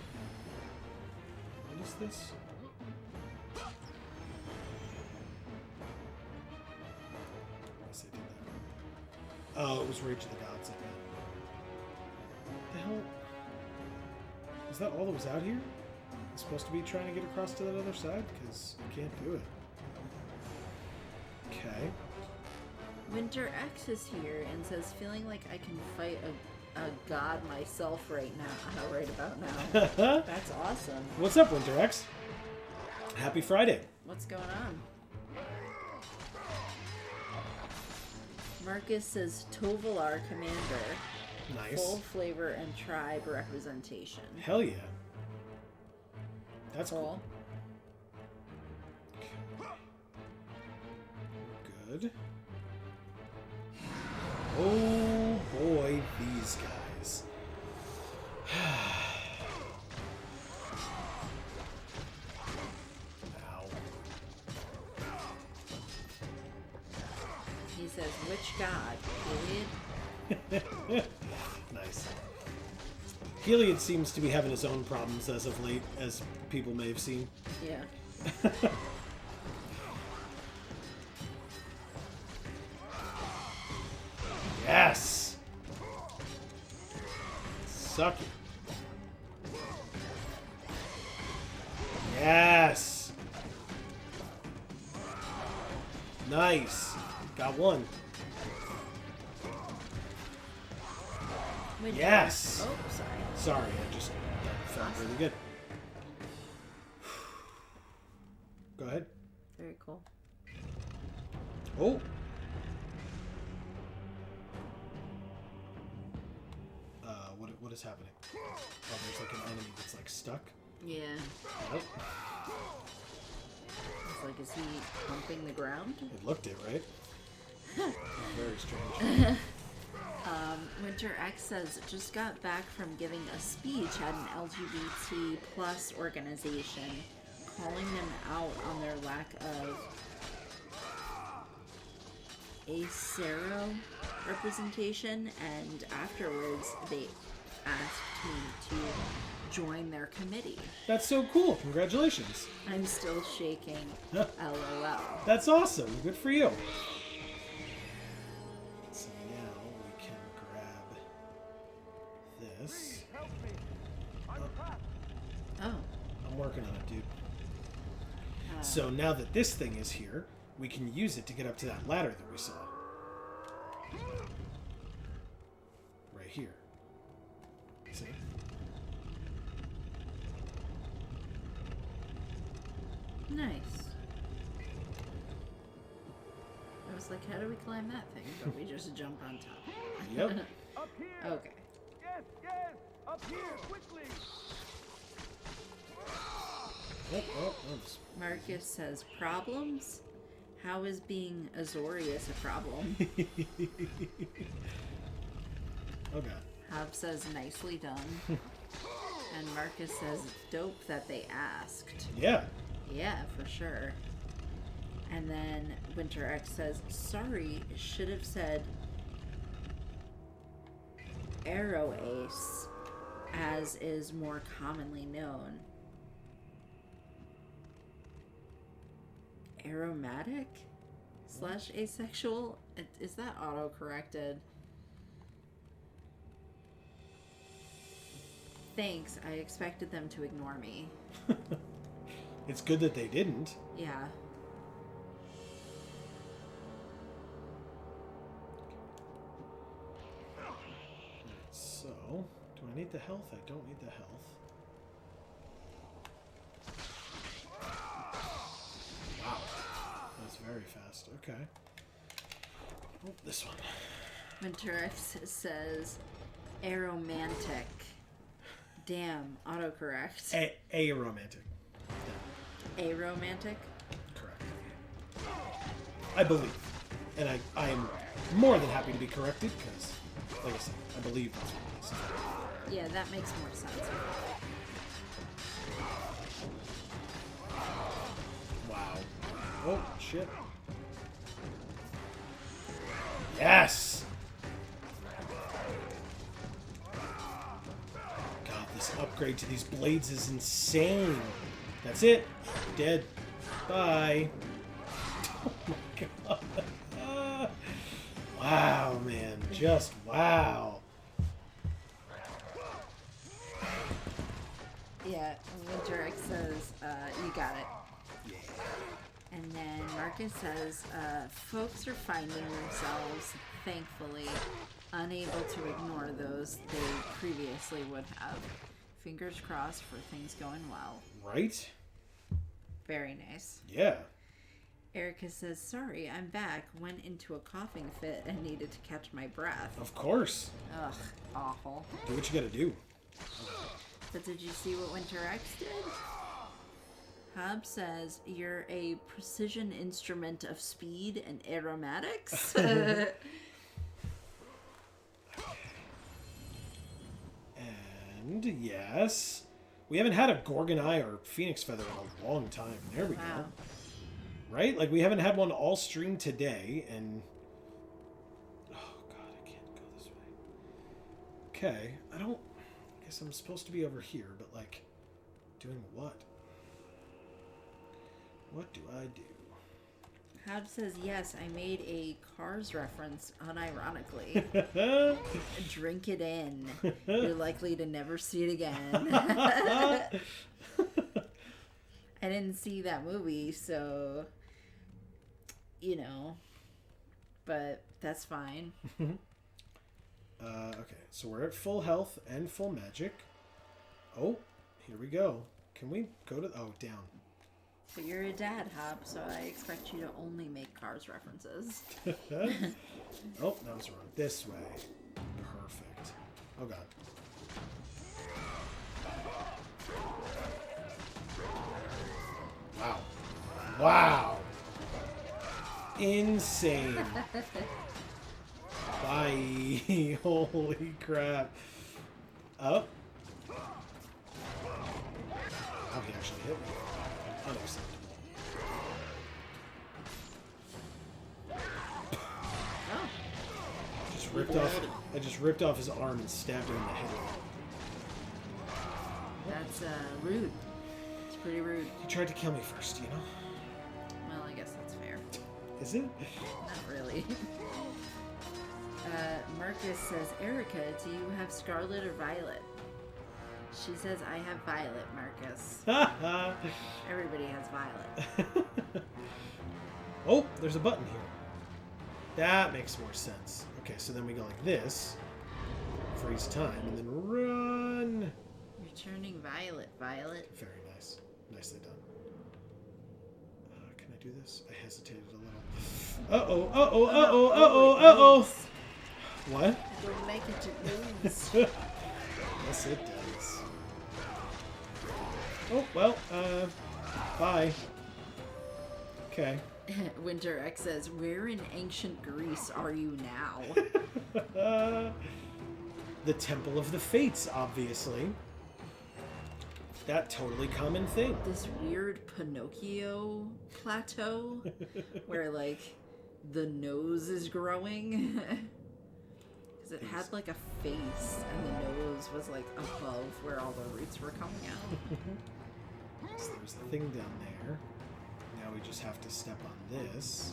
What is this? Unless I did that. Oh, it was Rage of the Gods, I think. What the hell? Is that all that was out here? I'm supposed to be trying to get across to that other side? Because I can't do it. Okay. Winter X is here and says, feeling like I can fight a god myself right now. Right about now. That's awesome. What's up, Winter X? Happy Friday. What's going on? Marcus says Tovalar commander. Nice. Full flavor and tribe representation. Hell yeah. That's cool. Good. Oh boy, these guys. Ow. He says, which god? Period. Nice. Heliod seems to be having his own problems as of late, as people may have seen. Yeah. Yes! Suck it. Yes! Nice. Got one. Winter. Yes! Oh, sorry. Sorry, I just that felt really good. Go ahead. Very cool. Oh! What is happening? Oh, there's like an enemy that's like stuck. Yeah. Yep. It's like, is he pumping the ground? It looked it, right? Very strange. Winter X says, just got back from giving a speech at an LGBT plus organization, calling them out on their lack of acero representation, and afterwards they asked me to join their committee. That's so cool. Congratulations. I'm still shaking. LOL. That's awesome. Good for you. working on it, dude. So now that this thing is here, we can use it to get up to that ladder that we saw. Right here. See? Nice. I was like, how do we climb that thing? But we just jump on top. Yep. Up here! Okay. Yes, yes! Up here, quickly! Oh, oops. Marcus says, problems? How is being Azorius a problem? Oh, God. Hob says, nicely done. And Marcus says, dope that they asked. Yeah. Yeah, for sure. And then Winter X says, sorry, should have said Arrow Ace, as is more commonly known. Aromatic / asexual? Is that auto-corrected? Thanks, I expected them to ignore me. It's good that they didn't. Yeah. So, do I need the health? I don't need the health. Wow. That's very fast. Okay. Oh, this one. Winter X says, aromantic. Damn, autocorrect. Aromantic. Aromantic? Correct. I believe. And I am more than happy to be corrected because, like I said, I believe that's what it is. Yeah, that makes more sense. Wow. Oh, shit. Yes! God, this upgrade to these blades is insane. That's it. Dead. Bye. Oh my god. Wow, man. Just wow. Yeah, Winter X says, you got it. Yeah. And then Marcus says, folks are finding themselves, thankfully, unable to ignore those they previously would have. Fingers crossed for things going well. Right? Very nice. Yeah. Erica says, sorry, I'm back. Went into a coughing fit and needed to catch my breath. Of course. Ugh, awful. Do what you gotta do. But did you see what Winter X did? Hob says, you're a precision instrument of speed and aromatics. And yes, we haven't had a Gorgon Eye or Phoenix Feather in a long time. There we Wow. go. Right? Like, we haven't had one all stream today, and... Oh, God, I can't go this way. Okay, I guess I'm supposed to be over here, but, like, doing what? What do I do? Hob says, yes, I made a Cars reference unironically. Drink it in. You're likely to never see it again. I didn't see that movie, so, you know, but that's fine. Okay, so we're at full health and full magic. Oh, here we go. Can we go to... Oh, down. But you're a dad, Hob, so I expect you to only make Cars references. Oh, that was wrong. This way. Perfect. Oh, God. Wow. Wow. Insane. Bye. Holy crap. Oh. Oh, he actually hit me. Unacceptable. Oh, I just ripped off his arm and stabbed him in the head. that's rude. It's pretty rude. He tried to kill me first, you know? Well, I guess that's fair. Is it? Not really. Marcus says, Erica, do you have Scarlet or Violet? She says, I have Violet, Marcus. Everybody has Violet. Oh, there's a button here. That makes more sense. Okay, so then we go like this. Freeze time, and then run. Returning Violet, Violet. Very nice. Nicely done. Can I do this? I hesitated a little. Uh-oh, uh-oh, uh-oh, uh-oh, uh-oh. What? Don't make it to lose. Yes, it does. Oh, well, bye. Okay. Winter X says, where in ancient Greece are you now? The Temple of the Fates, obviously. That totally common thing. This weird Pinocchio plateau where, like, the nose is growing. Because it had, like, a face, and the nose was, like, above where all the roots were coming out. So there's the thing down there. Now we just have to step on this.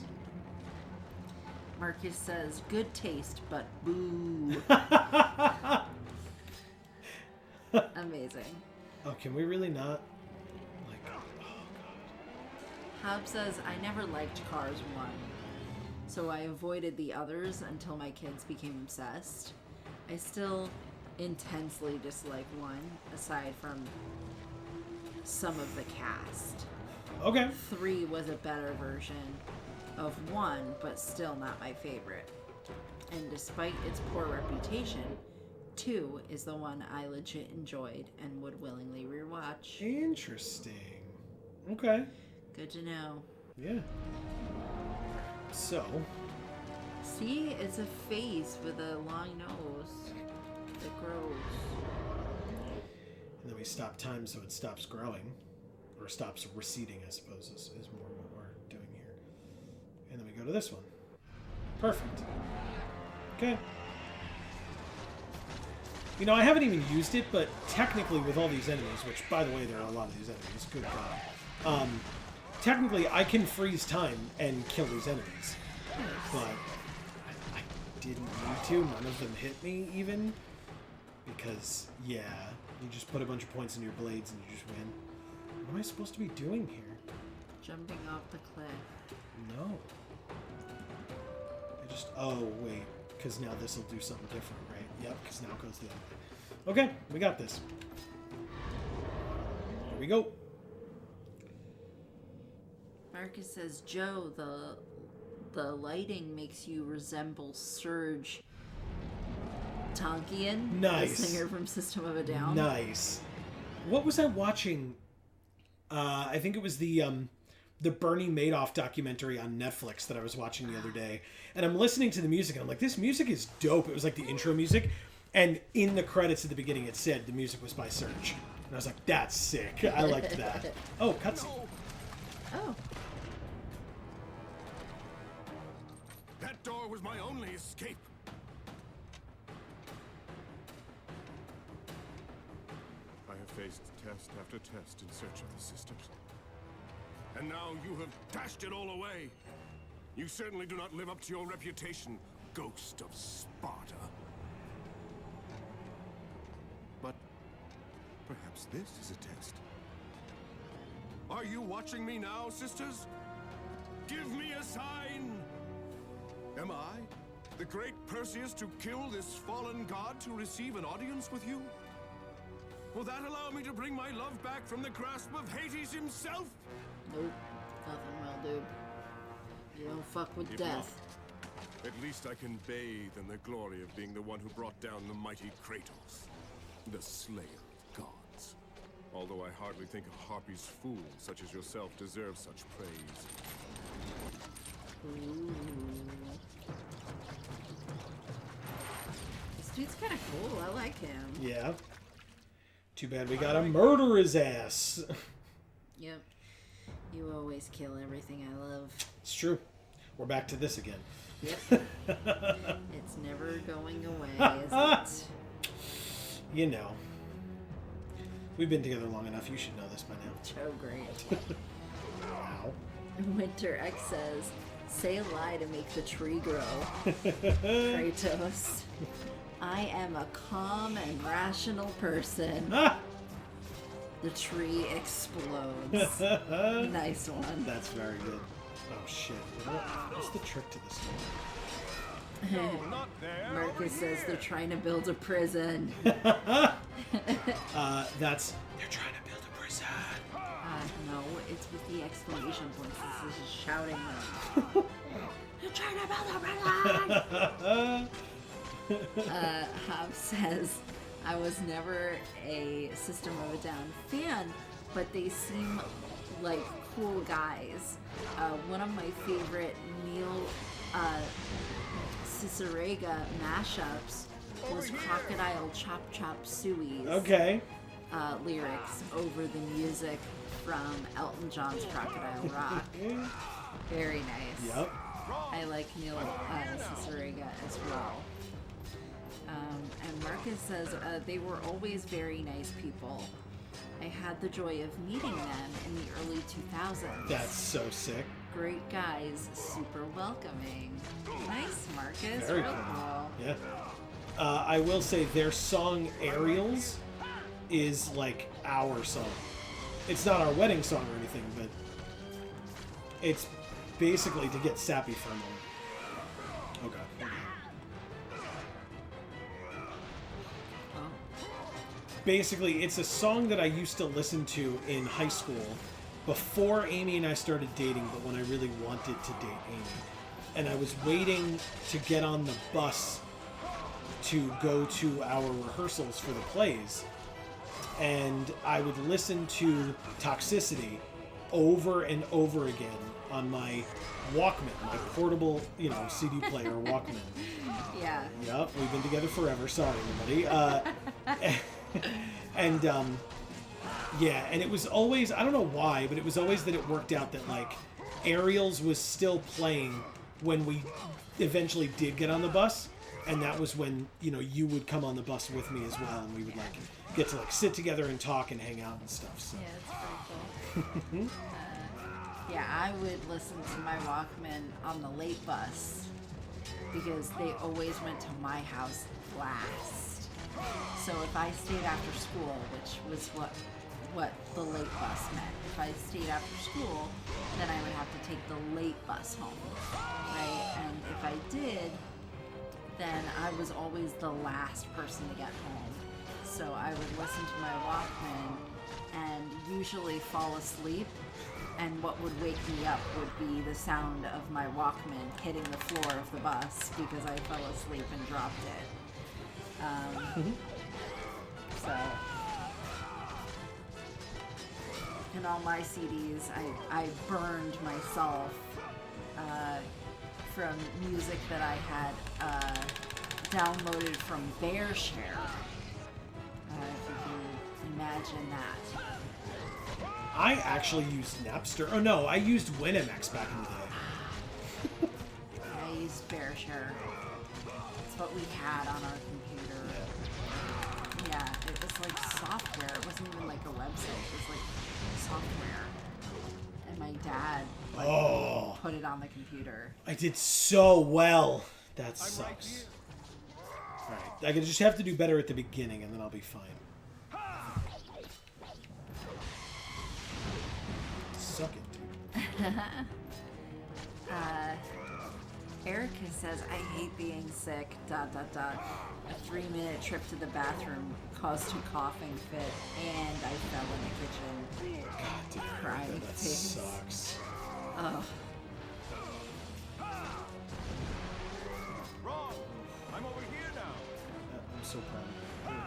Marcus says, good taste, but boo. Amazing. Oh, can we really not? Like, oh, God. Hub says, I never liked Cars 1, so I avoided the others until my kids became obsessed. I still intensely dislike 1, aside from some of the cast. Okay. 3 was a better version of 1, but still not my favorite. And despite its poor reputation, 2 is the one I legit enjoyed and would willingly rewatch. Interesting. Okay. Good to know. Yeah. So. See, it's a face with a long nose that grows. And then we stop time so it stops growing. Or stops receding, I suppose, is more what we're doing here. And then we go to this one. Perfect. Okay. You know, I haven't even used it, but technically with all these enemies, which, by the way, there are a lot of these enemies, good God. Technically, I can freeze time and kill these enemies. But I didn't need to. None of them hit me, even. Because, yeah, you just put a bunch of points in your blades and you just win. What am I supposed to be doing here? Jumping off the cliff. No. I just... Oh, wait. Because now this will do something different, right? Yep, because now it goes the other way. Okay, we got this. Here we go. Marcus says, Joe, the lighting makes you resemble Serge Tankian, Nice. the singer from System of a Down. Nice. What was I watching? I think it was the Bernie Madoff documentary on Netflix that I was watching the other day. And I'm listening to the music, and I'm like, this music is dope. It was like the intro music. And in the credits at the beginning, it said the music was by Serge. And I was like, that's sick. I liked that. Oh, cutscene. Oh. That door was my only escape. I have faced test after test in search of the sisters. And now you have dashed it all away. You certainly do not live up to your reputation, ghost of Sparta. But perhaps this is a test. Are you watching me now, sisters? Give me a sign! Am I, the great Perseus, to kill this fallen god to receive an audience with you? Will that allow me to bring my love back from the grasp of Hades himself? Nope. Nothing will do. You don't fuck with If death. not, at least I can bathe in the glory of being the one who brought down the mighty Kratos, the slayer of gods. Although I hardly think a Harpy's fool such as yourself deserves such praise. Ooh. This dude's kind of cool. I like him. Yeah. Too bad we gotta murder his ass. Yep. You always kill everything I love. It's true. We're back to this again. Yep. It's never going away, is it? You know. We've been together long enough. You should know this by now. Oh, great. Wow. Winter X says, say a lie to make the tree grow. Kratos. I am a calm and rational person. The tree explodes. Nice one. That's very good. Oh shit. What's the trick to this one? No, not there. Marcus over says here. they're trying to build a prison. They're trying to build a prison. No, it's with the exclamation points. This is just shouting them. You're trying to build a prison! Hob says, I was never a System of a Down fan, but they seem like cool guys. One of my favorite Neil Cicerega mashups was Crocodile Chop Chop Suey's Okay. lyrics over the music from Elton John's Crocodile Rock. Very nice. Yep. I like Neil Cicerega as well. And Marcus says they were always very nice people. I had the joy of meeting them in the early 2000s. That's so sick. Great guys, super welcoming. Nice, Marcus. Very Real cool. Yeah. I will say their song Aerials is like our song. It's not our wedding song or anything, but it's basically to get sappy from them. Okay. Oh. Basically, it's a song that I used to listen to in high school before Amy and I started dating, but when I really wanted to date Amy. And I was waiting to get on the bus to go to our rehearsals for the plays. And I would listen to Toxicity over and over again on my Walkman, my portable, CD player Walkman. Yeah. Yep, we've been together forever. Sorry, everybody. And it was always, I don't know why, but it was always that it worked out that, like, Aerials was still playing when we eventually did get on the bus. And that was when, you would come on the bus with me as well. And we would, get to, sit together and talk and hang out and stuff. So. Yeah, it's pretty cool. I would listen to my Walkman on the late bus because they always went to my house last. So if I stayed after school, which was what the late bus meant, if I stayed after school, then I would have to take the late bus home, right? And if I did, then I was always the last person to get home. So I would listen to my Walkman and usually fall asleep, and what would wake me up would be the sound of my Walkman hitting the floor of the bus because I fell asleep and dropped it. And all my CDs, I burned myself from music that I had downloaded from BearShare. If you can imagine that. I actually used Napster. Oh no, I used WinMX back in the day. I used BearShare. It's what we had on our computer. Yeah, it was like software. It wasn't even like a website. It was like software. And my dad put it on the computer. I did so well. That sucks. Alright, I just have to do better at the beginning and then I'll be fine. Suck it, dude. Erica says, I hate being sick, ... A 3-minute trip to the bathroom caused a coughing fit, and I fell in the kitchen. God, dude, Crying that face. sucks. Oh. Wrong. I'm over here now. I'm so proud of you.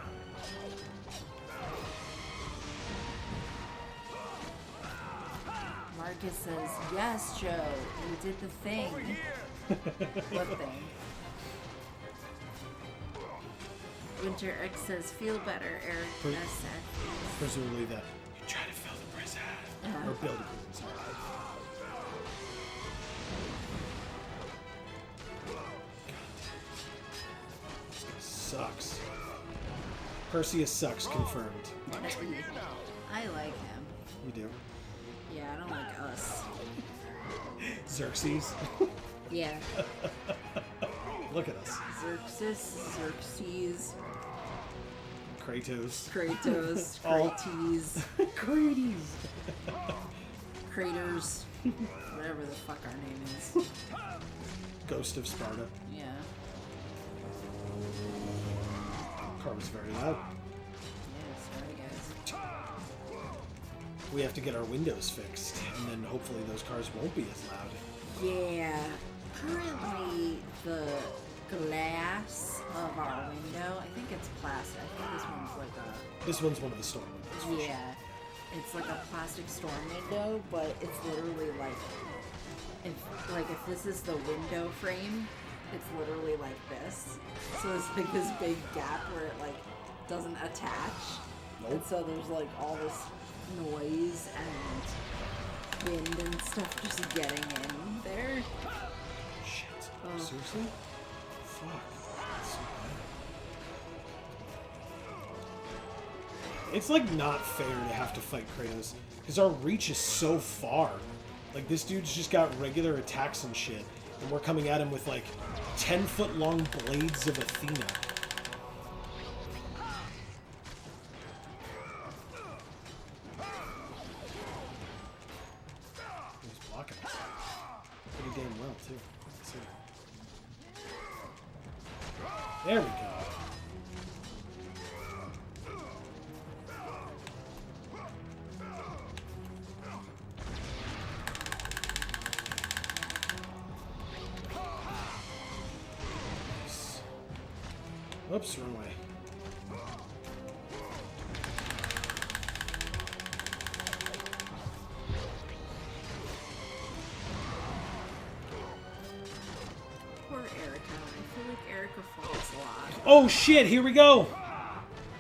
Marcus says, yes, Joe, you did the thing. What thing? Winter X says, feel better, Eric. Said. Presumably that you try to fill the prison. Or build a prison, sorry. This guy sucks. Perseus sucks, confirmed. I like him. You do? Yeah, I don't like us. Xerxes. Yeah. Look at us. Xerxes. Kratos. Kratos, Oh. Krates, Kratos. Craters, whatever the fuck our name is. Ghost of Sparta. Yeah. Car was very loud. Yeah, sorry guys. We have to get our windows fixed, and then hopefully those cars won't be as loud. Yeah. Currently, the glass of our window, I think it's plastic. I think this one's like a... This one's one of the storm windows. Yeah. It's like a plastic storm window, but it's literally like... If this is the window frame, it's literally like this. So there's like this big gap where it like doesn't attach. Nope. And so there's like all this noise and wind and stuff just getting in there. Shit. Oh. Seriously? Fuck. That's so bad. It's like not fair to have to fight Kratos, because our reach is so far. Like, this dude's just got regular attacks and shit, and we're coming at him with like 10-foot long blades of Athena. He's blocking us. Pretty damn well, too. Let's see. There we go. Nice. Whoops, wrong way. Poor Erica. I feel like Erica falls a lot. Oh shit, here we go!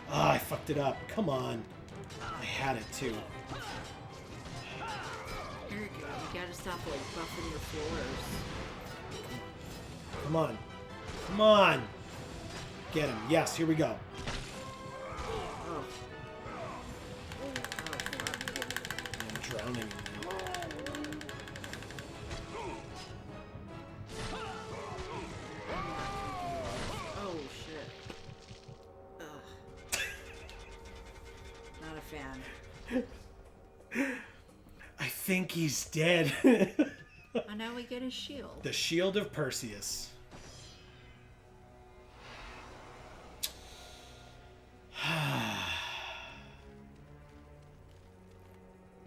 Ah, I fucked it up. Come on. I had it too. Erica, you gotta stop like buffing your floors. Come on. Come on! Get him. Yes, here we go. Oh. I'm drowning. Oh shit. Ugh. Not a fan. I think he's dead. Oh, now we get his shield. The shield of Perseus.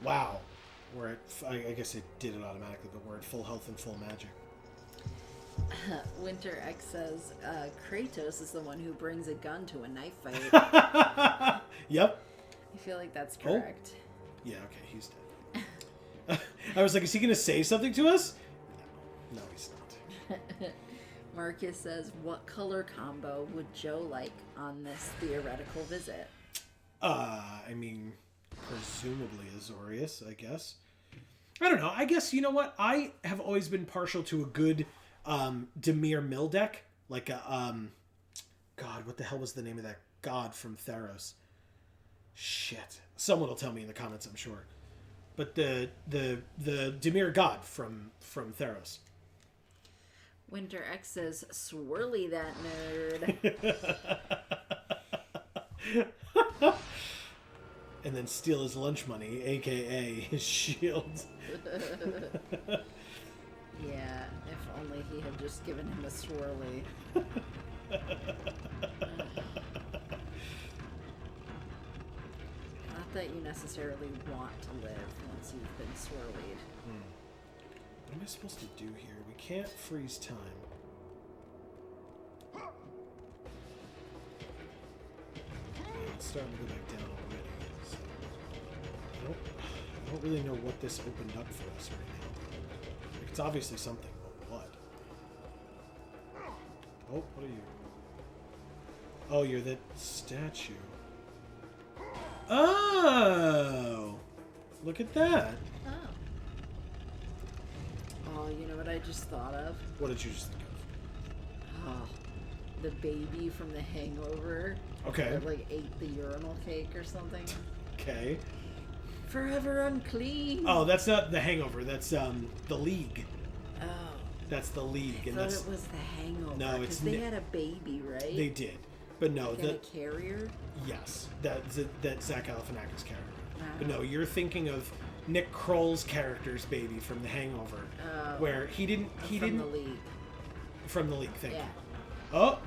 Wow. We're at, I guess it did it automatically, but we're at full health and full magic. Winter X says Kratos is the one who brings a gun to a knife fight. Yep. I feel like that's correct. Yeah, okay, he's dead. I was like, is he going to say something to us? No, he's not. Marcus says, what color combo would Joe like on this theoretical visit? I mean, presumably Azorius, I guess. I don't know. I guess, you know what? I have always been partial to a good Dimir Mill deck. Like a, God, what the hell was the name of that god from Theros? Shit. Someone will tell me in the comments, I'm sure. But the Dimir god from Theros. Winter X says, swirly that nerd. And then steal his lunch money, aka his shield. Yeah, if only he had just given him a swirly. Not that you necessarily want to live once you've been swirlied. What am I supposed to do here? We can't freeze time. It's starting to go back down already. So I don't really know what this opened up for us right now. Like, it's obviously something, but what? Oh, what are you? Oh, you're that statue. Oh! Look at that. Oh. Oh, you know what I just thought of? What did you just think of? Oh, the baby from The Hangover. Okay. That, like, ate the urinal cake or something. Okay. Forever unclean. Oh, that's not The Hangover. That's The League. Oh. That's The League. I And thought that's it was The Hangover. No, it's because they had a baby, right? They did. But no, Like a carrier? yes, that Zach Galifianakis character. Wow. But no, you're thinking of Nick Kroll's character's baby from The Hangover, where he didn't From the League. from the League. Thank Yeah. you. Oh.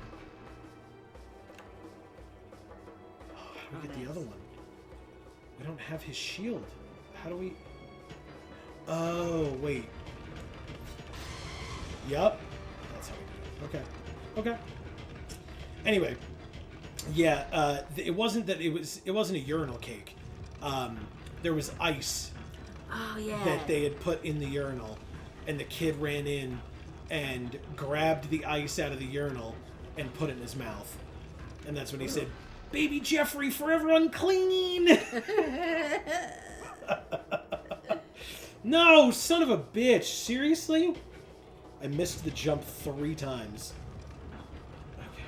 How do we get the other one? We don't have his shield. How do we... Oh, wait. Yup. That's how we do it. Okay. Okay. Anyway. Yeah, it wasn't that it wasn't a urinal cake. There was ice Oh, yeah. that they had put in the urinal, and the kid ran in and grabbed the ice out of the urinal and put it in his mouth. And that's when he said, "Baby Jeffrey, forever unclean!" No, son of a bitch. Seriously? I missed the jump 3 times. Okay.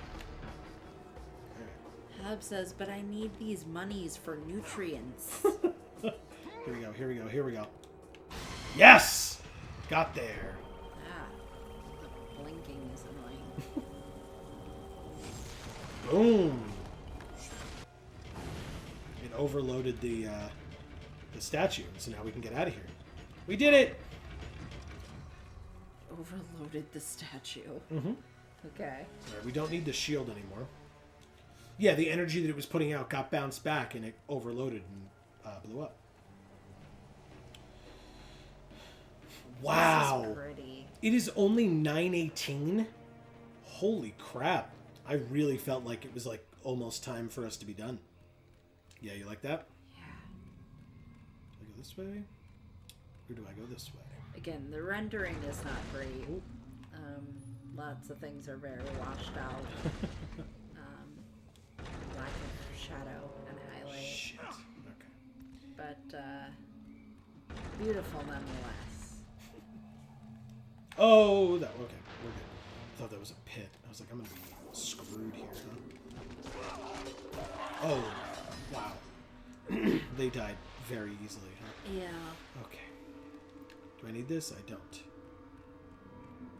Hab says, but I need these monies for nutrients. Here we go, here we go, here we go. Yes! Got there. Ah, the blinking is annoying. Boom! It overloaded the statue, so now we can get out of here. We did it! Overloaded the statue. Mm-hmm. Okay. Alright, we don't need the shield anymore. Yeah, the energy that it was putting out got bounced back and it overloaded and blew up. Wow! This is pretty. It is only 9:18? Holy crap. I really felt like it was like almost time for us to be done. Yeah, you like that? Yeah. Do I go this way? Or do I go this way? Again, the rendering is not great. Lots of things are very washed out. Lack of shadow and highlight. Shit. Okay. But beautiful nonetheless. Oh, that okay. We're good. I thought that was a pit. I was like, I'm gonna be screwed here, huh? Oh, wow. They died very easily, huh? Yeah. Okay. Do I need this? I don't.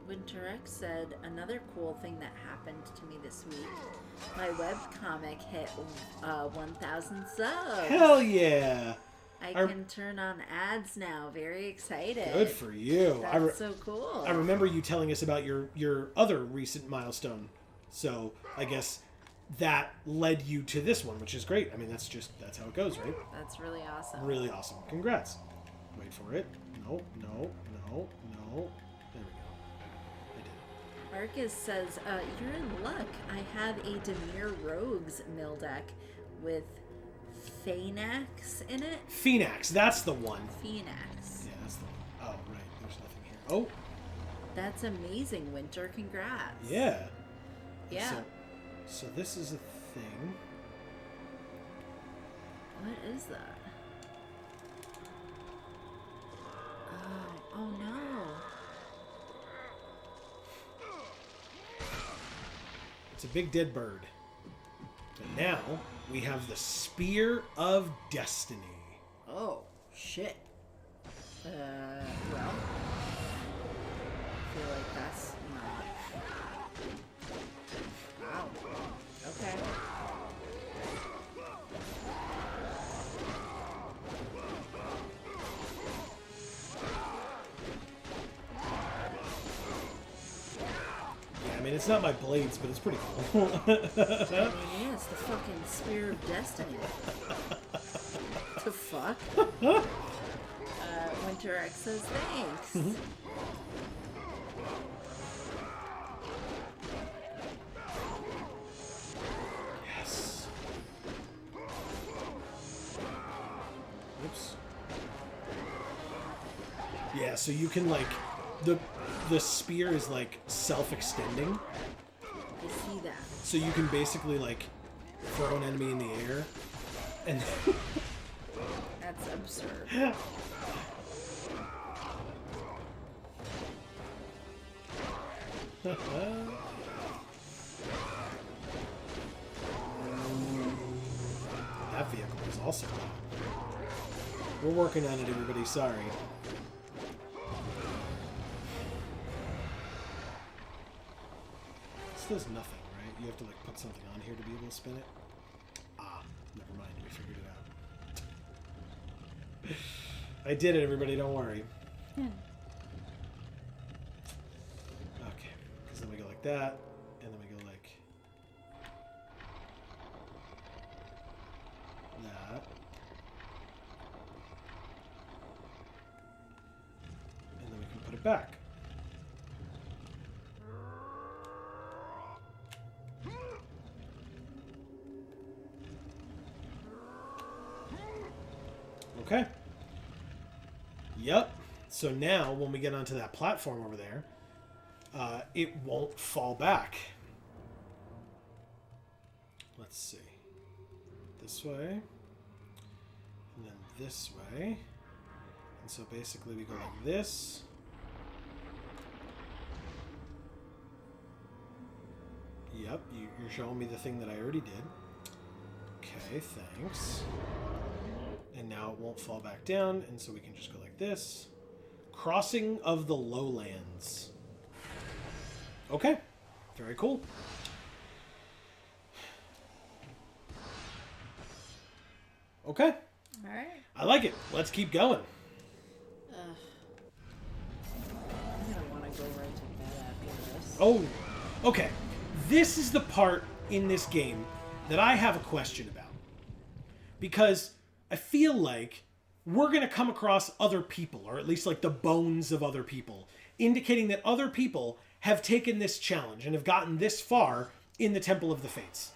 Winter X said, another cool thing that happened to me this week. My webcomic hit 1,000 subs. Hell yeah! I can turn on ads now. Very excited. Good for you. That's so cool. I remember you telling us about your other recent milestone. So I guess that led you to this one, which is great. I mean, that's how it goes, right? That's really awesome. Really awesome. Congrats. Wait for it. No, no, no, no. There we go. I did it. Marcus says, you're in luck. I have a Demir Rogues mill deck with Phaenax in it. Phoenix, that's the one. Phoenix. Yeah, that's the one. Oh, right. There's nothing here. Oh. That's amazing, Winter. Congrats. Yeah. Yeah. So this is a thing. What is that? Oh no. It's a big dead bird. And now we have the Spear of Destiny. Oh, shit. Well. I feel like that's not. Wow. Okay. I mean, it's not my blades, but it's pretty cool. I mean, yeah, it's the fucking Spear of Destiny. The fuck? Winter X says thanks. Yes. Oops. Yeah, so you can like the spear is like self-extending. I see that. So you can basically like throw an enemy in the air and That's absurd. That vehicle is also loud. We're working on it, everybody. Sorry. This does nothing, right? you have to like put something on here to be able to spin it. Ah, never mind. We figured it out. I did it, everybody. Don't worry. Yeah. Okay, because then we go like that, and then we go like that. And then we can put it back. Okay. Yep. So now, when we get onto that platform over there, it won't fall back. Let's see. This way. And then this way. And so basically we go like this. Yep, you're showing me the thing that I already did. Okay, thanks. And now it won't fall back down, and so we can just go like this. Crossing of the Lowlands. Okay, very cool. Okay, All right. I like it. Let's keep going. I'm gonna want to go right to bed after this. Oh, okay. This is the part in this game that I have a question about. Because I feel like we're going to come across other people, or at least like the bones of other people, indicating that other people have taken this challenge and have gotten this far in the Temple of the Fates.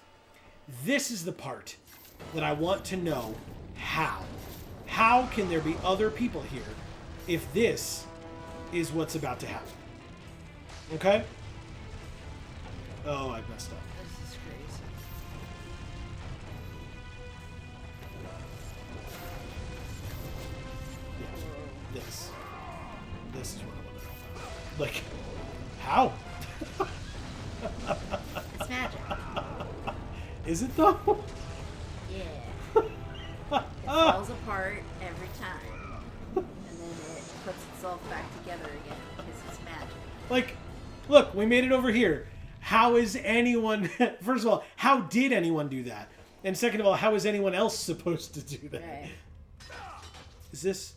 This is the part that I want to know how. How can there be other people here if this is what's about to happen? Okay? Oh, I messed up. This is crazy. Yeah. This is what I want to know. Like, how? It's magic. Is it though? Yeah. It falls apart every time. And then it puts itself back together again because it's magic. Like, look, we made it over here. How is anyone... First of all, how did anyone do that? And second of all, how is anyone else supposed to do that? Right. Is this...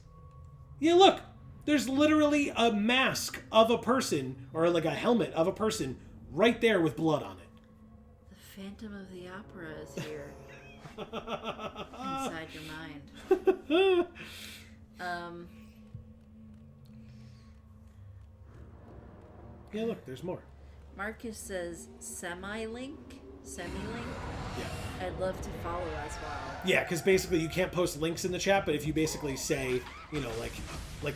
Yeah, look! There's literally a mask of a person, or like a helmet of a person, right there with blood on it. The Phantom of the Opera is here. Inside your mind. Yeah, look, there's more. Marcus says semi-link? Semi-link? Yeah. I'd love to follow as well. Yeah, because basically you can't post links in the chat, but if you basically say, you know, like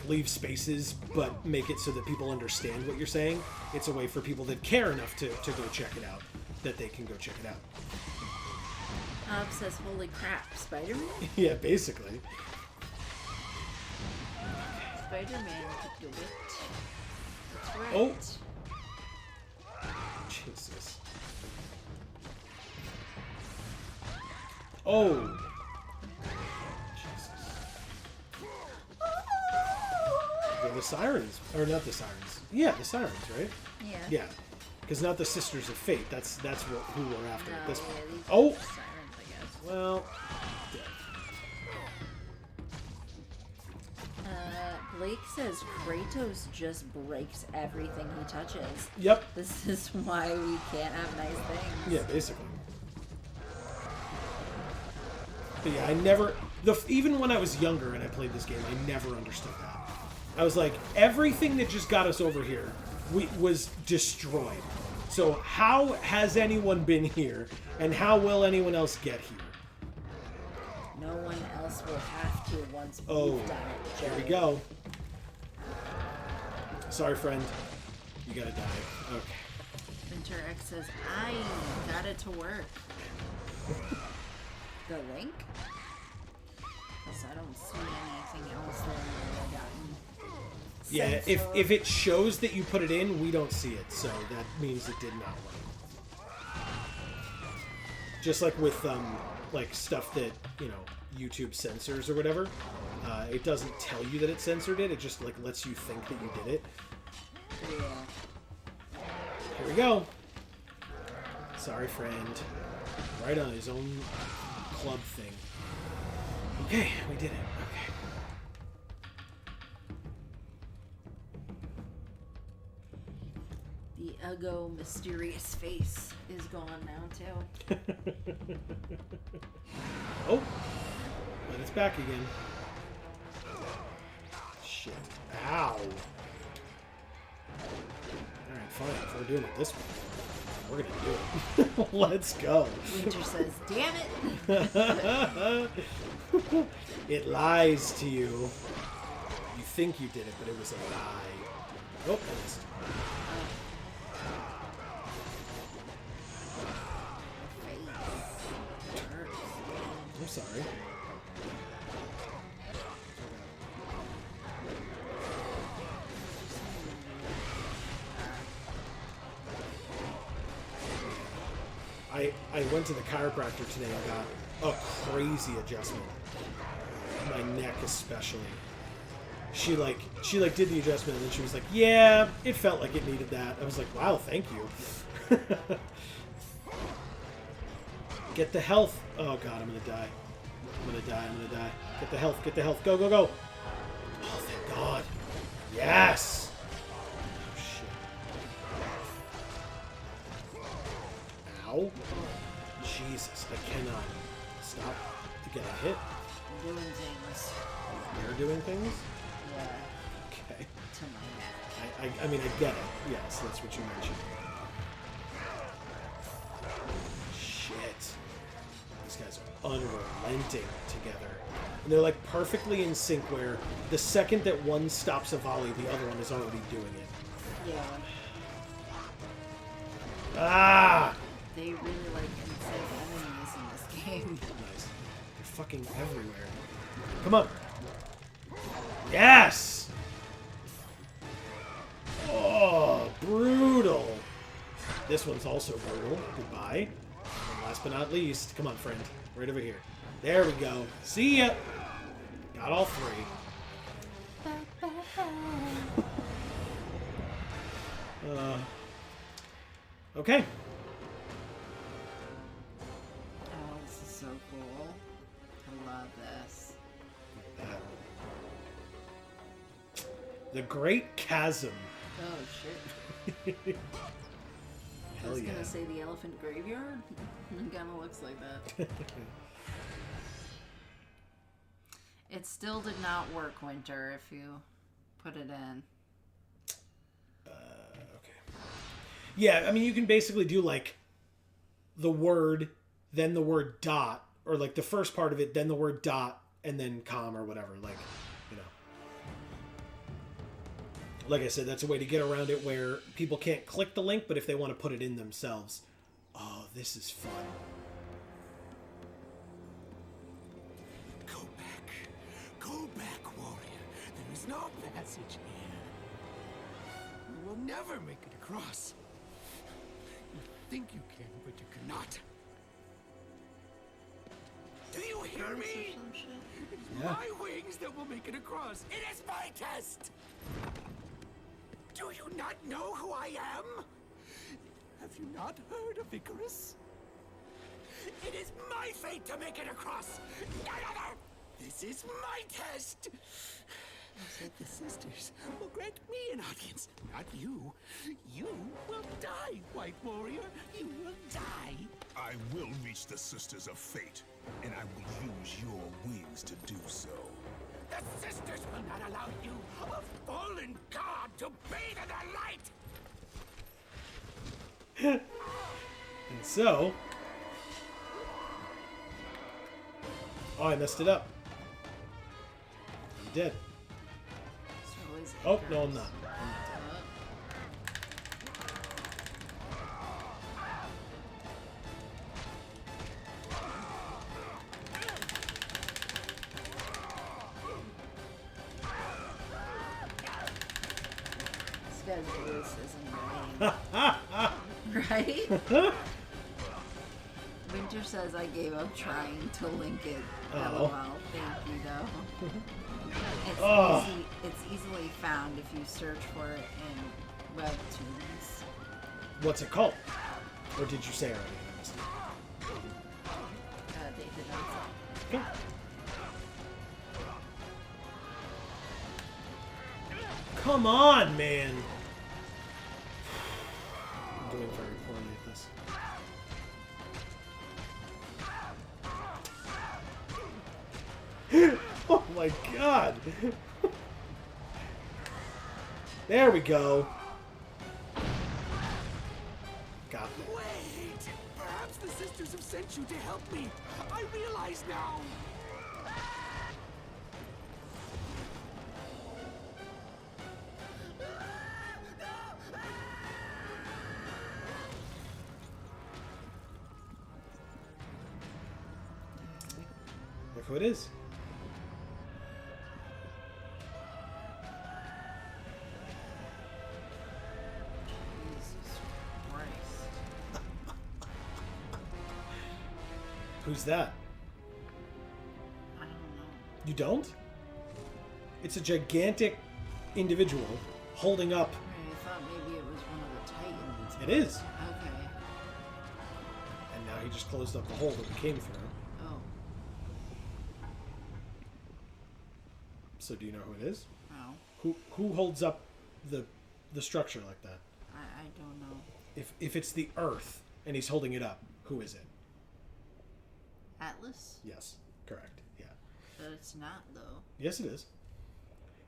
leave spaces, but make it so that people understand what you're saying, it's a way for people that care enough to go check it out, that they can go check it out. Says, holy crap, Spider-Man? Yeah, basically. Spider-Man could do it. That's right. Oh. Jesus. Oh. Jesus. They're the sirens. Or not the sirens. Yeah, the sirens, right? Yeah. Yeah. Because not the Sisters of Fate. That's who we're after at this yeah, point. these Oh! are sirens, I guess. Well, Blake says Kratos just breaks everything he touches. yep. This is why we can't have nice things. Yeah, basically. But yeah, I never... Even when I was younger and I played this game, I never understood that. I was like, everything that just got us over here was destroyed. So how has anyone been here, and how will anyone else get here? No one else will have to once we've Oh, done it. here we Joey. go. Sorry, friend. You gotta die. Okay. Winter X says, I got it to work. The link? Because I don't see anything else that I've gotten. Yeah, Sense of- if it shows that you put it in, we don't see it, so that means it did not work. Just like with like stuff that, you know, YouTube censors or whatever, it doesn't tell you that it censored it. It just like lets you think that you did it. Yeah. Here we go. Sorry, friend. Right on his own club thing. Okay, we did it. Okay. The Uggo mysterious face is gone now, too. Oh! But it's back again. Shit. Ow! Alright, fine. If we're doing it this way, we're gonna do it. Let's go. Winter says, damn it! It lies to you. You think you did it, but it was a lie. Oh, I missed. I'm sorry. I went to the chiropractor today and got a crazy adjustment. My neck especially. She did the adjustment and then she was like, yeah, it felt like it needed that. I was like, wow, thank you. Get the health. Oh god, I'm gonna die. I'm gonna die. Get the health. Go, go, go. Oh, thank god. Yes! Oh, shit. Ow. Jesus, I cannot stop to get a hit. Doing things. You're doing things? Yeah. Okay. To my neck. I mean, I get it. Yes, that's what you mentioned. Shit. These guys are unrelenting together. And they're like perfectly in sync where the second that one stops a volley, the other one is already doing it. Yeah. Ah! They really like insane enemies in this game. Nice. They're fucking everywhere. Come on. Yes! Oh, brutal. This one's also brutal. Goodbye. And last but not least, come on, friend. Right over here. There we go. See ya. Got all three. Okay. Oh, this is so cool. I love this. The Great Chasm. Oh, shit. I Hell was yeah. gonna say the elephant graveyard. It kind of looks like that. It still did not work, Winter, if you put it in. Okay. Yeah, I mean, you can basically do, like, the word, then the word dot, or, like, the first part of it, then the word dot, and then com or whatever, like, you know. Like I said, that's a way to get around it where people can't click the link, but if they want to put it in themselves. Oh, this is fun. Go back, warrior. There is no passage here. You will never make it across. You think you can, but you cannot. Do you hear me? It's Yeah. my wings that will make it across. It is my test. Do you not know who I am? Have you not heard of Icarus? It is my fate to make it across. None other. This is my test. The sisters will grant me an audience, not you. You will die, White Warrior. You will die. I will reach the Sisters of Fate, and I will use your wings to do so. The sisters will not allow you, a fallen god, to bathe in their light. And so... Oh, I messed it up. I'm dead. So is Oh, Icarus. no, I'm not. This guy's voice is annoying. Right? Winter says I gave up trying to link it. Oh. LOL. Thank you, though. It's, Oh. it's easily found if you search for it in Webtoons. What's it called? Or did you say already? I missed They did not say. it. Okay. Come on, man! I'm doing very poorly at this. Oh my god! There we go. Got that. Wait! Perhaps the sisters have sent you to help me. I realize now. Look who it is. Jesus Christ. Who's that? I don't know. You don't? It's a gigantic individual holding up. I thought maybe it was one of the Titans. It is. Okay. And now he just closed up the hole that we came through. Oh. So do you know who it is? No. Who holds up the structure like that? I don't know. If it's the Earth and he's holding it up, who is it? Atlas? Yes, correct. Yeah. But it's not, though. Yes, it is.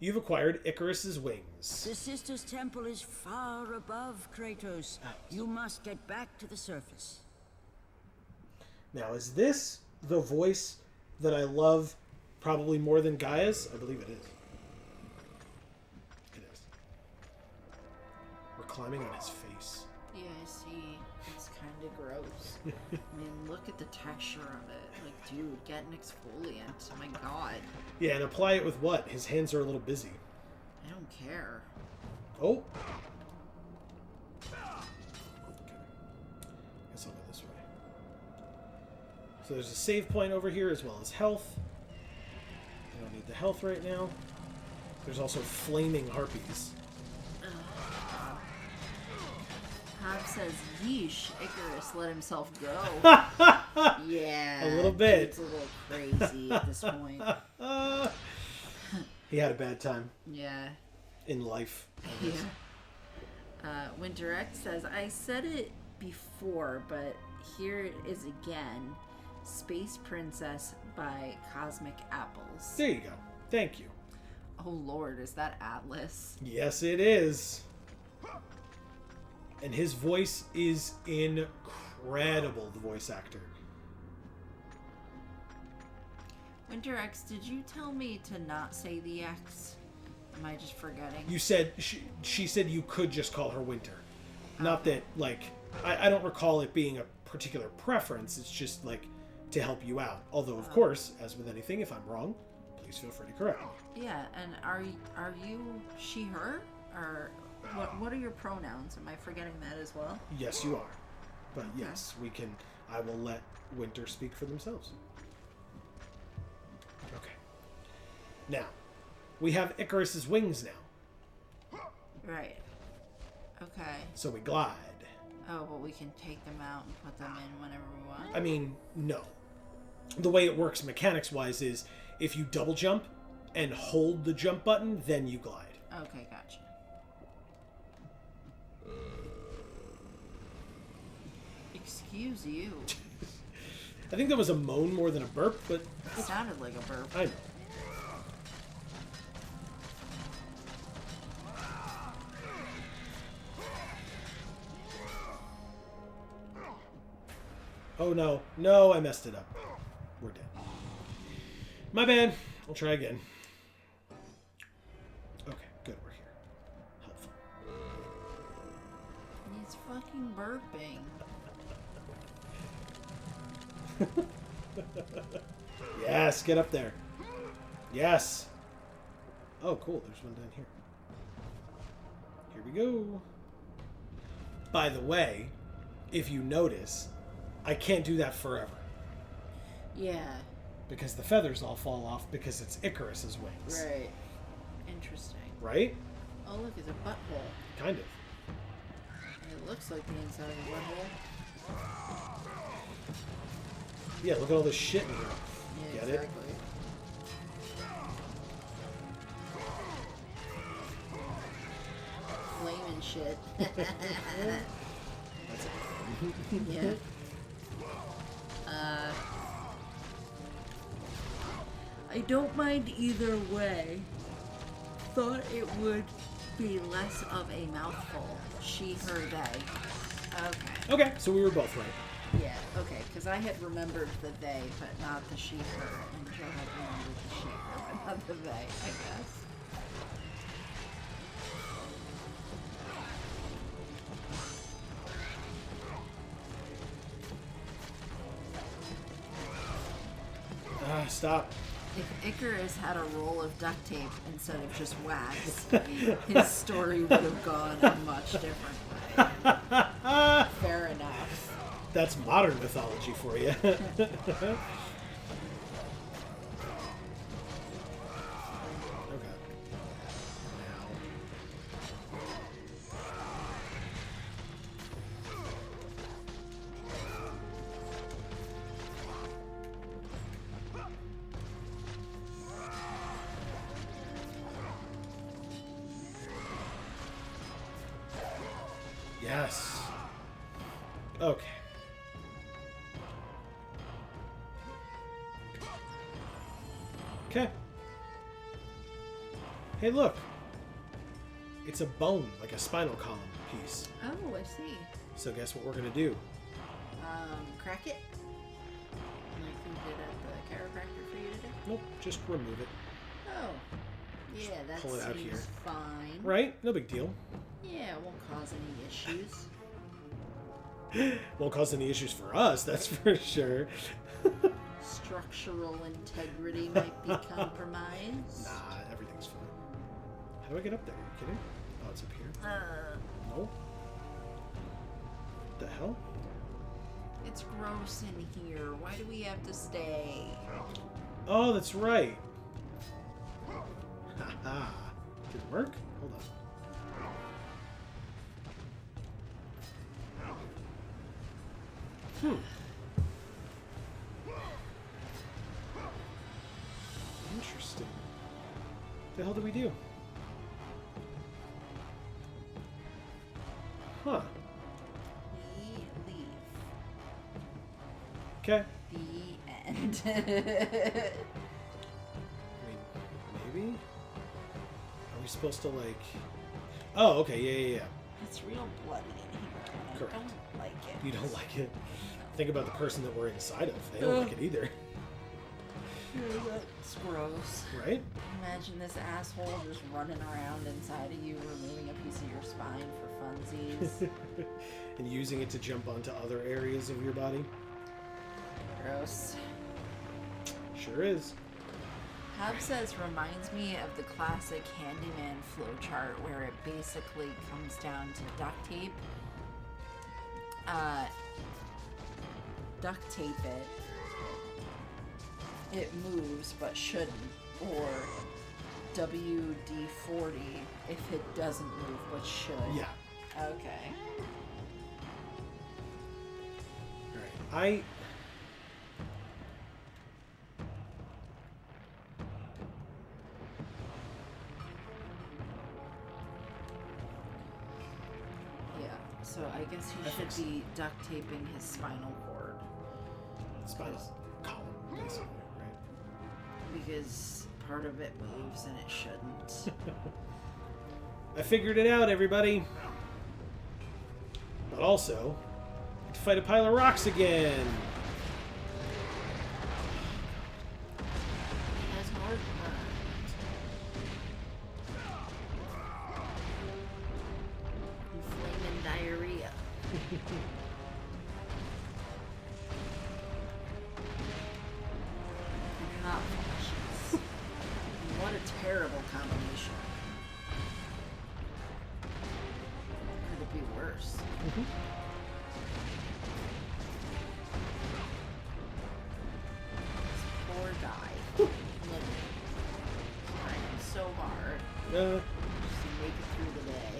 You've acquired Icarus's wings. The sisters' temple is far above Kratos. You must get back to the surface. Now, is this the voice that I love probably more than Gaia's? I believe it is. It is. We're climbing on his face. Yeah, I see. It's kind of gross. I mean, look at the texture of it. Like, dude, get an exfoliant. Oh my god. Yeah, and apply it with what? His hands are a little busy. I don't care. Oh! Okay. Guess I'll go this way. So there's a save point over here as well as health. I don't need the health right now. There's also flaming harpies. Hob says, yeesh, Icarus let himself go. Yeah. A little bit. It's a little crazy at this point. He had a bad time Yeah. in life. Yeah. Winter X says, I said it before, but here it is again. Space Princess by Cosmic Apples. There you go. Thank you. Oh lord, is that Atlas? Yes, it is. And his voice is incredible, the voice actor. Winter X, did you tell me to not say the X? Am I just forgetting? You said, she said you could just call her Winter. Not that, like, I don't recall it being a particular preference. It's just, like, to help you out. Although, of course, as with anything, if I'm wrong, please feel free to correct me. Yeah, and are you she, her? Or what are your pronouns? Am I forgetting that as well? Yes, you are. But yes, we can. I will let Winter speak for themselves. Okay. Now, we have Icarus's wings now. Right. Okay. So we glide. Oh, but we can take them out and put them in whenever we want? I mean, no. The way it works mechanics-wise is if you double jump and hold the jump button, then you glide. Okay, gotcha. Excuse you. I think that was a moan more than a burp, but It sounded like a burp. I know. Oh no. No, I messed it up. We're dead. My bad. I'll try again. Okay, good, we're here. Helpful. He's fucking burping. Yes, get up there. Yes. Oh, cool. There's one down here. Here we go. By the way, if you notice, I can't do that forever. Yeah. Because the feathers all fall off because it's Icarus's wings. Right. Interesting. Right? Oh, look, it's a butthole. Kind of. It looks like the inside of a butthole. Yeah, look at all this shit in here. Yeah, Get exactly. it? Flaming shit. That's it. Yeah. I don't mind either way. Thought it would be less of a mouthful. She, her, they. Okay. Okay, so we were both right. Yeah, okay, because I had remembered the they, but not the she, her. And Joe had remembered the she, her, but not the they, I guess. Stop. If Icarus had a roll of duct tape instead of just wax, his story would have gone a much different way. Fair enough. That's modern mythology for you. Okay. Yes. Okay. Okay. Hey, look. It's a bone, like a spinal column piece. Oh, I see. So guess what we're gonna do? Crack it? Like we did at the chiropractor for you today? Nope, just remove it. Oh. Yeah, that pull it out seems here. fine. Right? No big deal. Yeah, it won't cause any issues. Won't cause any issues for us, that's for sure. Structural integrity might be compromised. Nah, everything's fine. How do I get up there? Are you kidding? Oh, it's up here. No. What the hell? It's gross in here. Why do we have to stay? Oh, that's right. Haha. Did it work? Hold on. Interesting. What the hell did we do? Huh. We leave. Okay. The end. I mean, maybe? Are we supposed to, like... Oh, okay, yeah. It's real bloody in here, and I Correct. don't like it. You don't like it? Think about the person that we're inside of. They don't like it either. It's gross. Right? Imagine this asshole just running around inside of you, removing a piece of your spine for funsies. And using it to jump onto other areas of your body. Gross. Sure is. Hab says reminds me of the classic handyman flowchart where it basically comes down to duct tape. Duct tape it moves but shouldn't, or WD-40 if it doesn't move but should. Yeah. Okay. Alright. Yeah, so I guess he think should be duct taping his spinal cord. Spinal column, basically, right? Because part of it moves and it shouldn't. I figured it out, everybody. But also, I have to fight a pile of rocks again. That's hard. Flaming diarrhea. Hot flashes. What a terrible combination. Could it be worse? This poor guy. Living. Trying so hard just to make it through the day.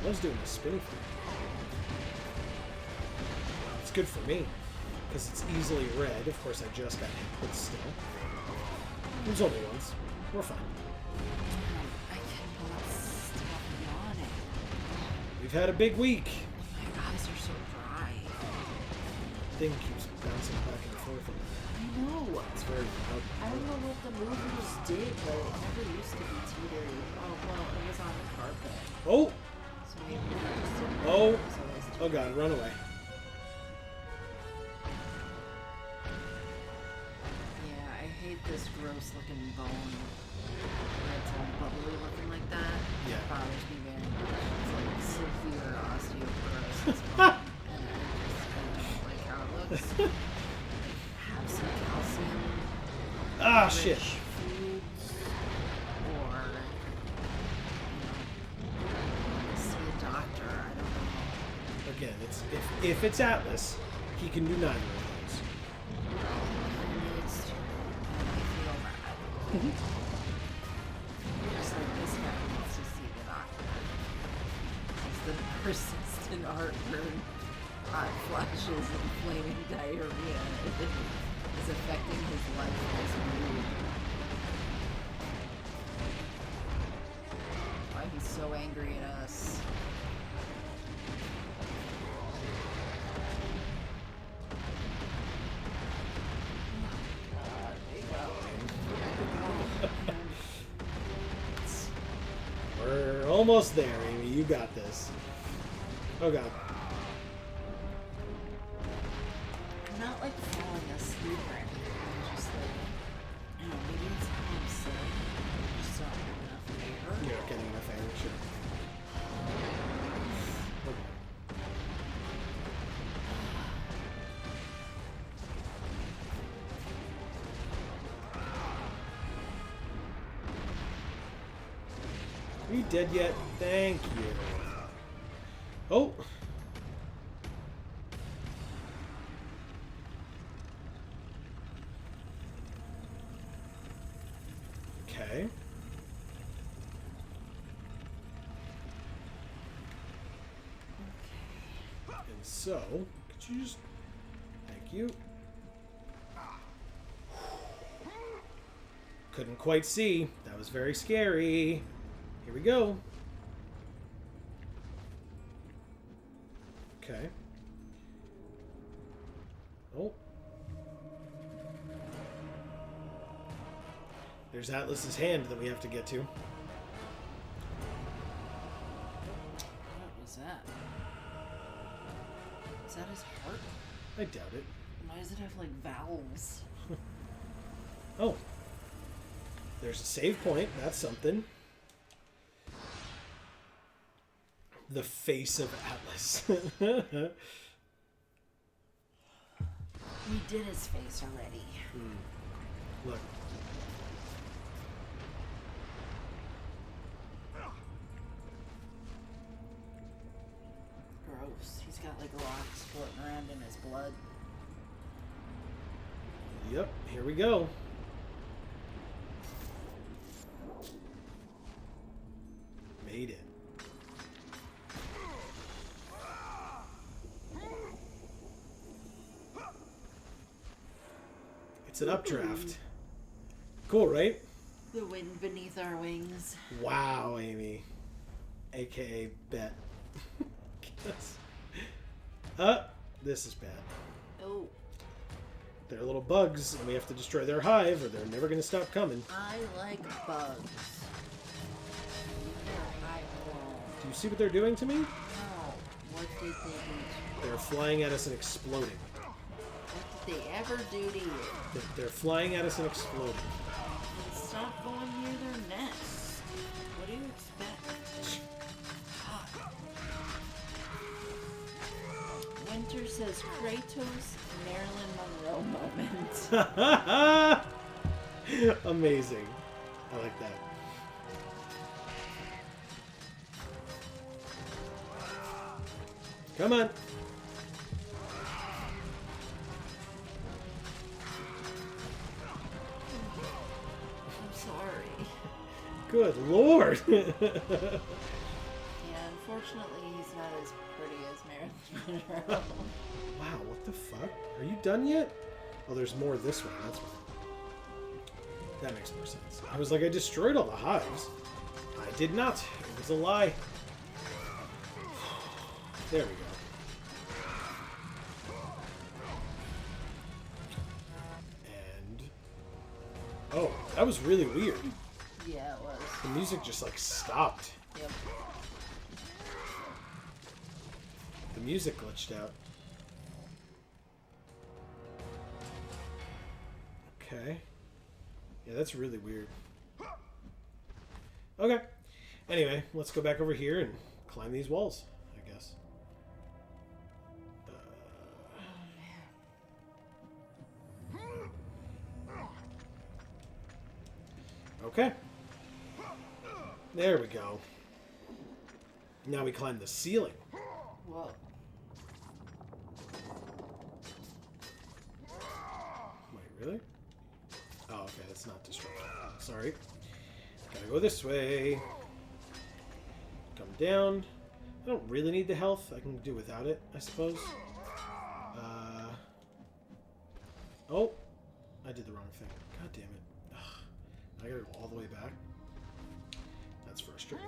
was doing a spinning thing. It's good for me, because it's easily read. Of course, I just got hit, but still. It was only once. We're fine. I cannot stop yawning. We've had a big week. My eyes are so dry. Thing keeps bouncing back and forth. I know. It's very loud. I don't know what the movies did, but it never used to be teetery. Oh, well, it was on the carpet. Oh! So maybe it just didn't. Oh! It was always Oh god, run away. Yeah, I hate this gross looking bone. Where it's all bubbly looking like that. Yeah. It bothers me very much. It's like severe osteoporosis bone. And I don't like how it looks. Have some calcium. Ah, shit. Rich foods, or see a doctor. I don't know. Again, it's if it's Atlas, he can do neither of those. He needs to, and I feel bad. Just like this guy needs to see the doctor. It's the persistent heartburn, hot flashes, and flaming diarrhea is affecting his life and his mood. Why he's so angry at us. We're almost there, Amy. You got this. Oh god. I'm not like falling asleep or anything. I'm just like, I don't know, maybe it's how I'm sitting. I just don't have enough air. You're not getting enough air, sure. Okay. Are you dead yet? Thank you. Oh! Okay. And so, could you just... Thank you. Couldn't quite see. That was very scary. Here we go. Okay. Oh. There's Atlas's hand that we have to get to. What was that? Is that his heart? I doubt it. Why does it have like valves? Oh. There's a save point. That's something. The face of Atlas. We did his face already. Look. Gross. He's got like rocks floating around in his blood. Yep, here we go. Made it. It's an updraft. Cool, right? The wind beneath our wings. Wow, Amy. AKA Bet. This is bad. Oh, They're little bugs, and we have to destroy their hive, or they're never going to stop coming. I like bugs. I won't. Do you see what they're doing to me? No. What did they do? They're flying at us and exploding. What did they ever do to you? They're flying at us and exploding. Then stop going near their nest. What do you expect? God. Winter says Kratos, Marilyn Monroe moment. Amazing. I like that. Come on. I'm sorry. Good lord. Yeah, unfortunately Unfortunately, he's not as pretty as Marilyn Monroe. Wow, what the fuck? Are you done yet? Oh, there's more this way. That's why. That makes more sense. I was like, I destroyed all the hives. I did not. It was a lie. There we go. And... oh, that was really weird. Yeah, it was. The music just, like, stopped. Yep. The music glitched out. Okay. Yeah, that's really weird. Okay. Anyway, let's go back over here and climb these walls, I guess. Okay. There we go. Now we climb the ceiling. Whoa. Wait, really? Oh, okay, that's not destructive. Sorry. Gotta go this way. Come down. I don't really need the health. I can do without it, I suppose. Oh! I did the wrong thing. God damn it. Ugh. I gotta go all the way back. That's frustrating.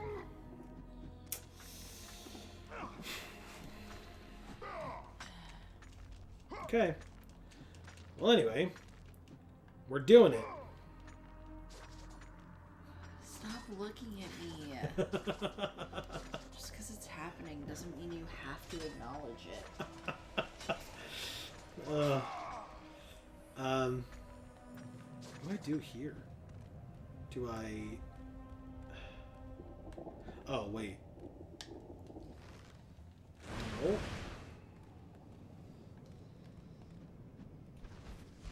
Okay. Well, anyway. We're doing it. Stop looking at me. Just because it's happening doesn't mean you have to acknowledge it. What do I do here? Do I... oh, wait. No.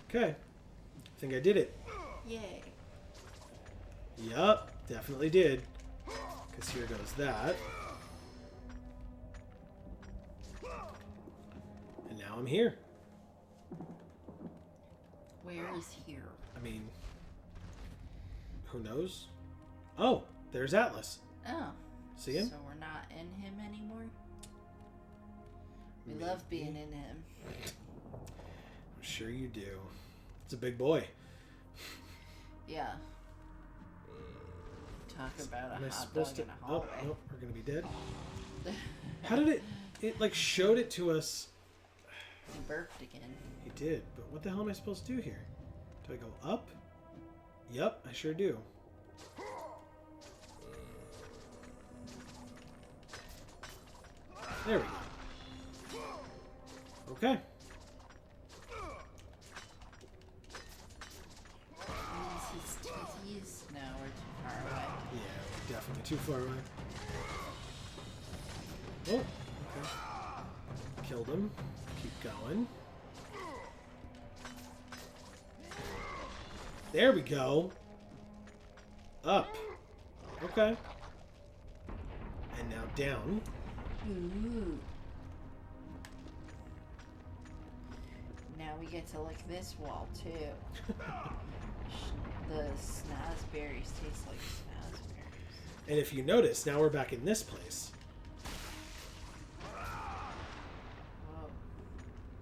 Okay. I think I did it. Yay. Yup, definitely did. Because here goes that. And now I'm here. Where is here? I mean, who knows? Oh, there's Atlas. Oh. See him? So we're not in him anymore? We Maybe. love being in him. I'm sure you do. It's a big boy. Yeah. Talk about Am a I hot supposed dog to... in a oh, hallway. no, we're going to be dead. How did it... it, like, showed it to us... He burped again. He did, but what the hell am I supposed to do here? Do I go up? Yep, I sure do. There we go. Okay. Use his titties. No, we're too far away. Yeah, we're definitely too far away. Oh, okay. Killed him. Keep going. There we go. Up. Okay. And now down. Ooh. Now we get to lick this wall too. The snazberries taste like snazberries. And if you notice, now we're back in this place.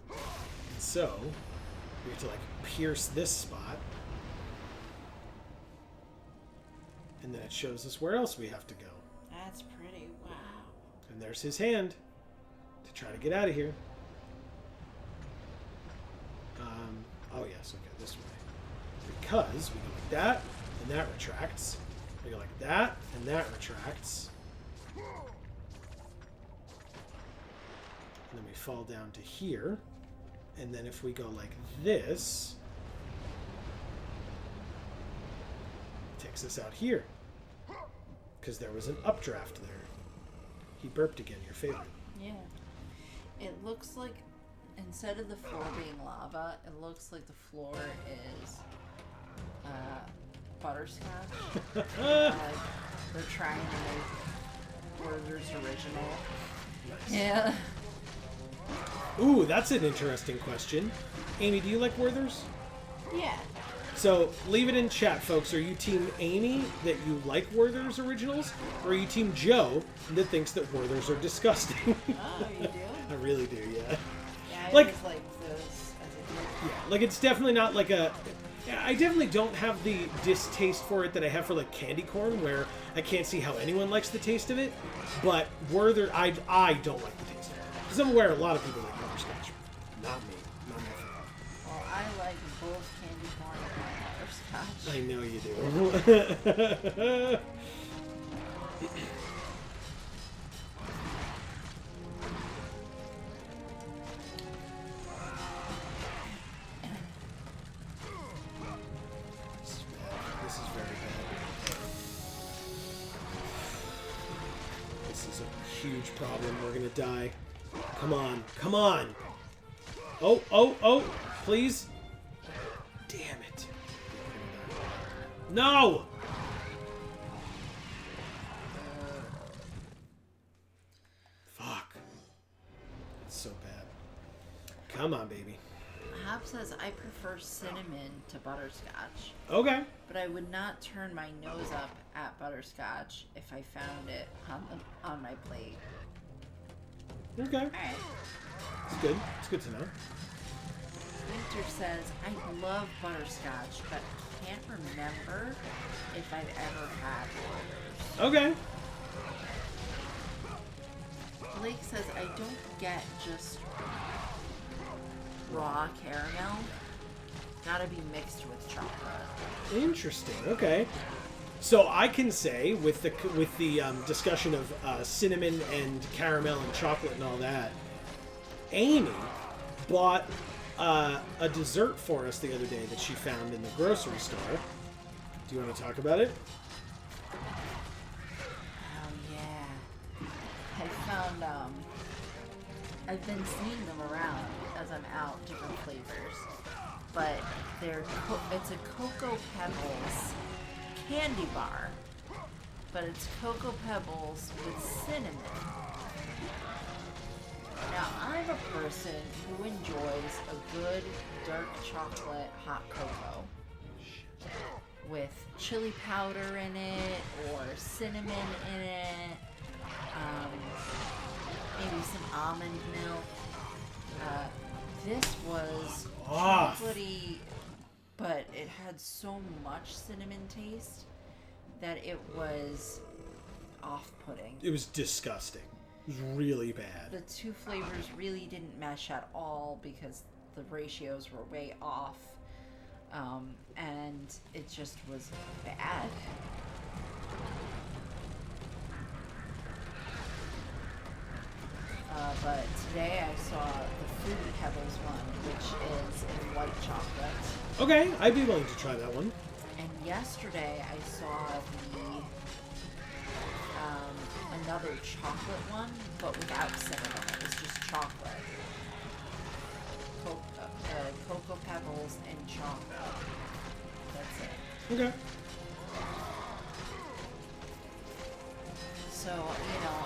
Whoa. So, we have to like pierce this spot. And then it shows us where else we have to go. That's pretty. Wow. And there's his hand to try to get out of here. Oh yes, okay, this way. Because we go like that, and that retracts. We go like that, and that retracts. And then we fall down to here. And then if we go like this, it takes us out here. Because there was an updraft there. He burped again, your favorite. Yeah. It looks like instead of the floor being lava, it looks like the floor is butterscotch. They're trying to make Werther's original. Nice. Yeah. Ooh, that's an interesting question. Amy, do you like Werther's? Yeah. So So leave it in chat, folks. Are you Team Amy that you like Werther's originals, or are you Team Joe that thinks that Werther's are disgusting? Oh, you do? I really do, yeah. Yeah, I Like- always liked those as a kid. Yeah, like it's definitely not like a. I definitely don't have the distaste for it that I have for like candy corn, where I can't see how anyone likes the taste of it. But Werther, I don't like the taste of it because I'm aware a lot of people like butterscotch. Not me. Not my favorite. Well, I like both candy corn and butterscotch. I know you do. This is very bad. This is a huge problem. We're gonna die. Come on. Come on. Oh, oh, oh. Please. Damn it. No! Fuck. That's so bad. Come on, baby. Hop says, I prefer cinnamon to butterscotch, Okay. but I would not turn my nose up at butterscotch if I found it on my plate. Okay. Alright. It's good. It's good to know. Winter says, I love butterscotch, but can't remember if I've ever had Werther's. Okay. Blake says, I don't get just raw caramel. Gotta be mixed with chocolate. Interesting. Okay. So I can say with the discussion of cinnamon and caramel and chocolate and all that, Amy bought a dessert for us the other day that she found in the grocery store. Do you want to talk about it? Oh yeah. I found I've been seeing them around as I'm out, different flavors. But it's a Cocoa Pebbles candy bar. But it's Cocoa Pebbles with cinnamon. Now, I'm a person who enjoys a good dark chocolate hot cocoa with chili powder in it or cinnamon in it, maybe some almond milk. This was Off. chocolatey, but it had so much cinnamon taste that it was off-putting. It was disgusting. It was really bad. The two flavors really didn't mesh at all because the ratios were way off, and it just was bad. But today I saw the Fruity Pebbles one, which is in white chocolate. Okay, I'd be willing to try that one. And yesterday I saw the another chocolate one, but without cinnamon. It was just chocolate. Cocoa Pebbles and chocolate. That's it. Okay. So, you know,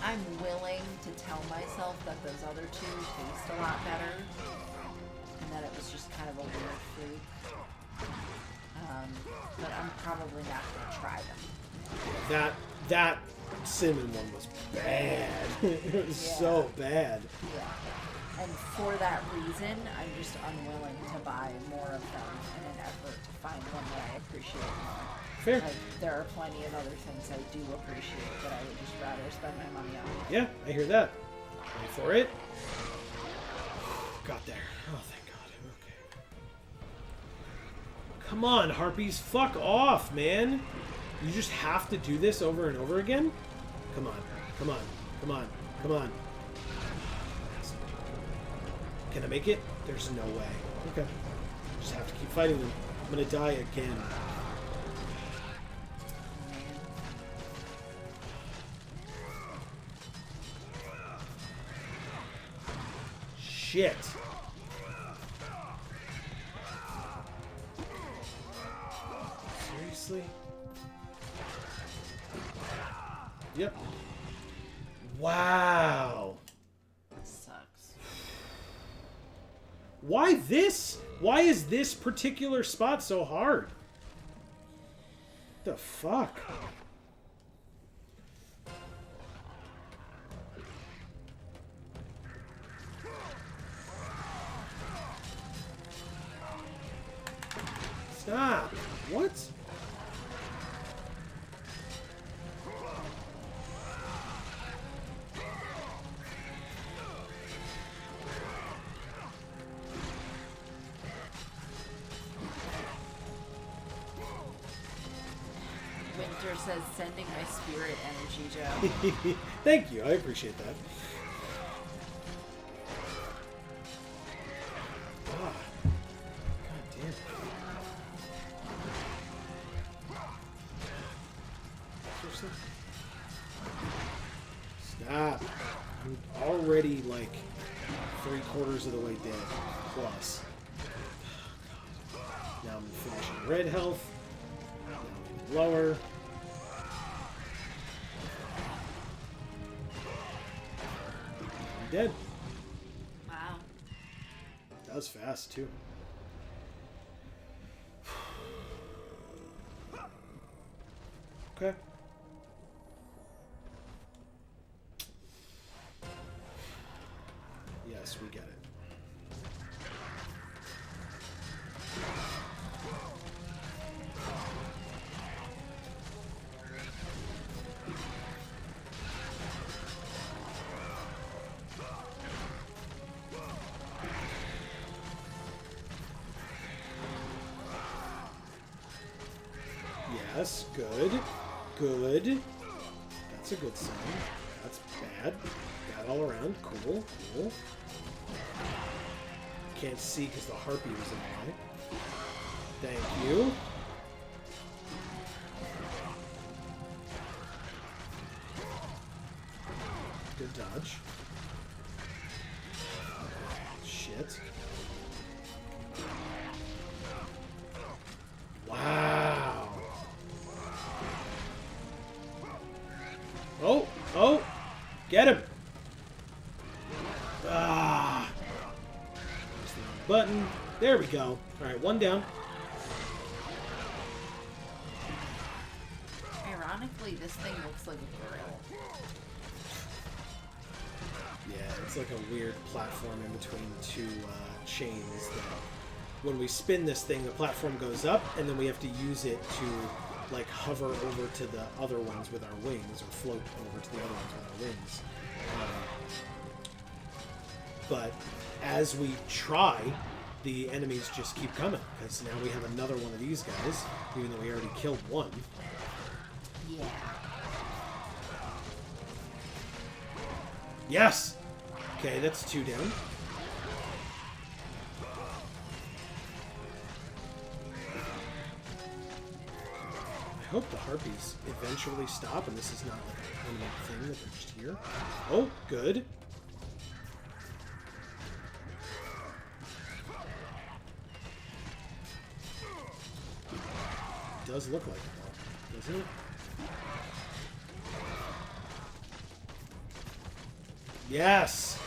I'm willing to tell myself that those other two taste a lot better, and that it was just kind of a weird freak. But I'm probably not gonna try them. That cinnamon one was bad. It was so bad. Yeah. And for that reason, I'm just unwilling to buy more of them in an effort to find one that I appreciate more. Fair. Like, there are plenty of other things I do appreciate that I would just rather spend my money on. Yeah, I hear that. Wait for it. Got there. Oh, thank God. Okay. Come on, Harpies. Fuck off, man. You just have to do this over and over again? Come on. Come on. Come on. Come on. Can I make it? There's no way. Okay. Just have to keep fighting them. I'm gonna die again. Shit. Seriously? Yep. Wow. Sucks. Why this? Why is this particular spot so hard? The fuck? Stop. What? Winter says, sending my spirit energy, Joe. Thank you. I appreciate that. Ah. God damn. Seriously? Stop. I'm already like 3/4 of the way dead. Plus. Now I'm finishing red health. Now I'm lower. I'm dead. Wow. That was fast too. Okay. Yes, we get it. Yes, good. Good. That's a good sign. That's bad. Bad all around. Cool. Cool. Can't see because the harpy was in the way. Thank you. Good dodge. Shit. Wow. Oh, oh, get him. Ah. Press the wrong button. There we go. All right, one down. Ironically, this thing looks like a grill. Yeah, it's like a weird platform in between two chains that when we spin this thing, the platform goes up, and then we have to use it to like hover over to the other ones with our wings, or float over to the other ones with our wings. But as we try, the enemies just keep coming, because now we have another one of these guys, even though we already killed one. Yeah. Yes! Okay, that's 2 down. I hope the harpies eventually stop and this is not like a permanent thing that they're just here. Oh, good. It does look like it though, doesn't it? Yes!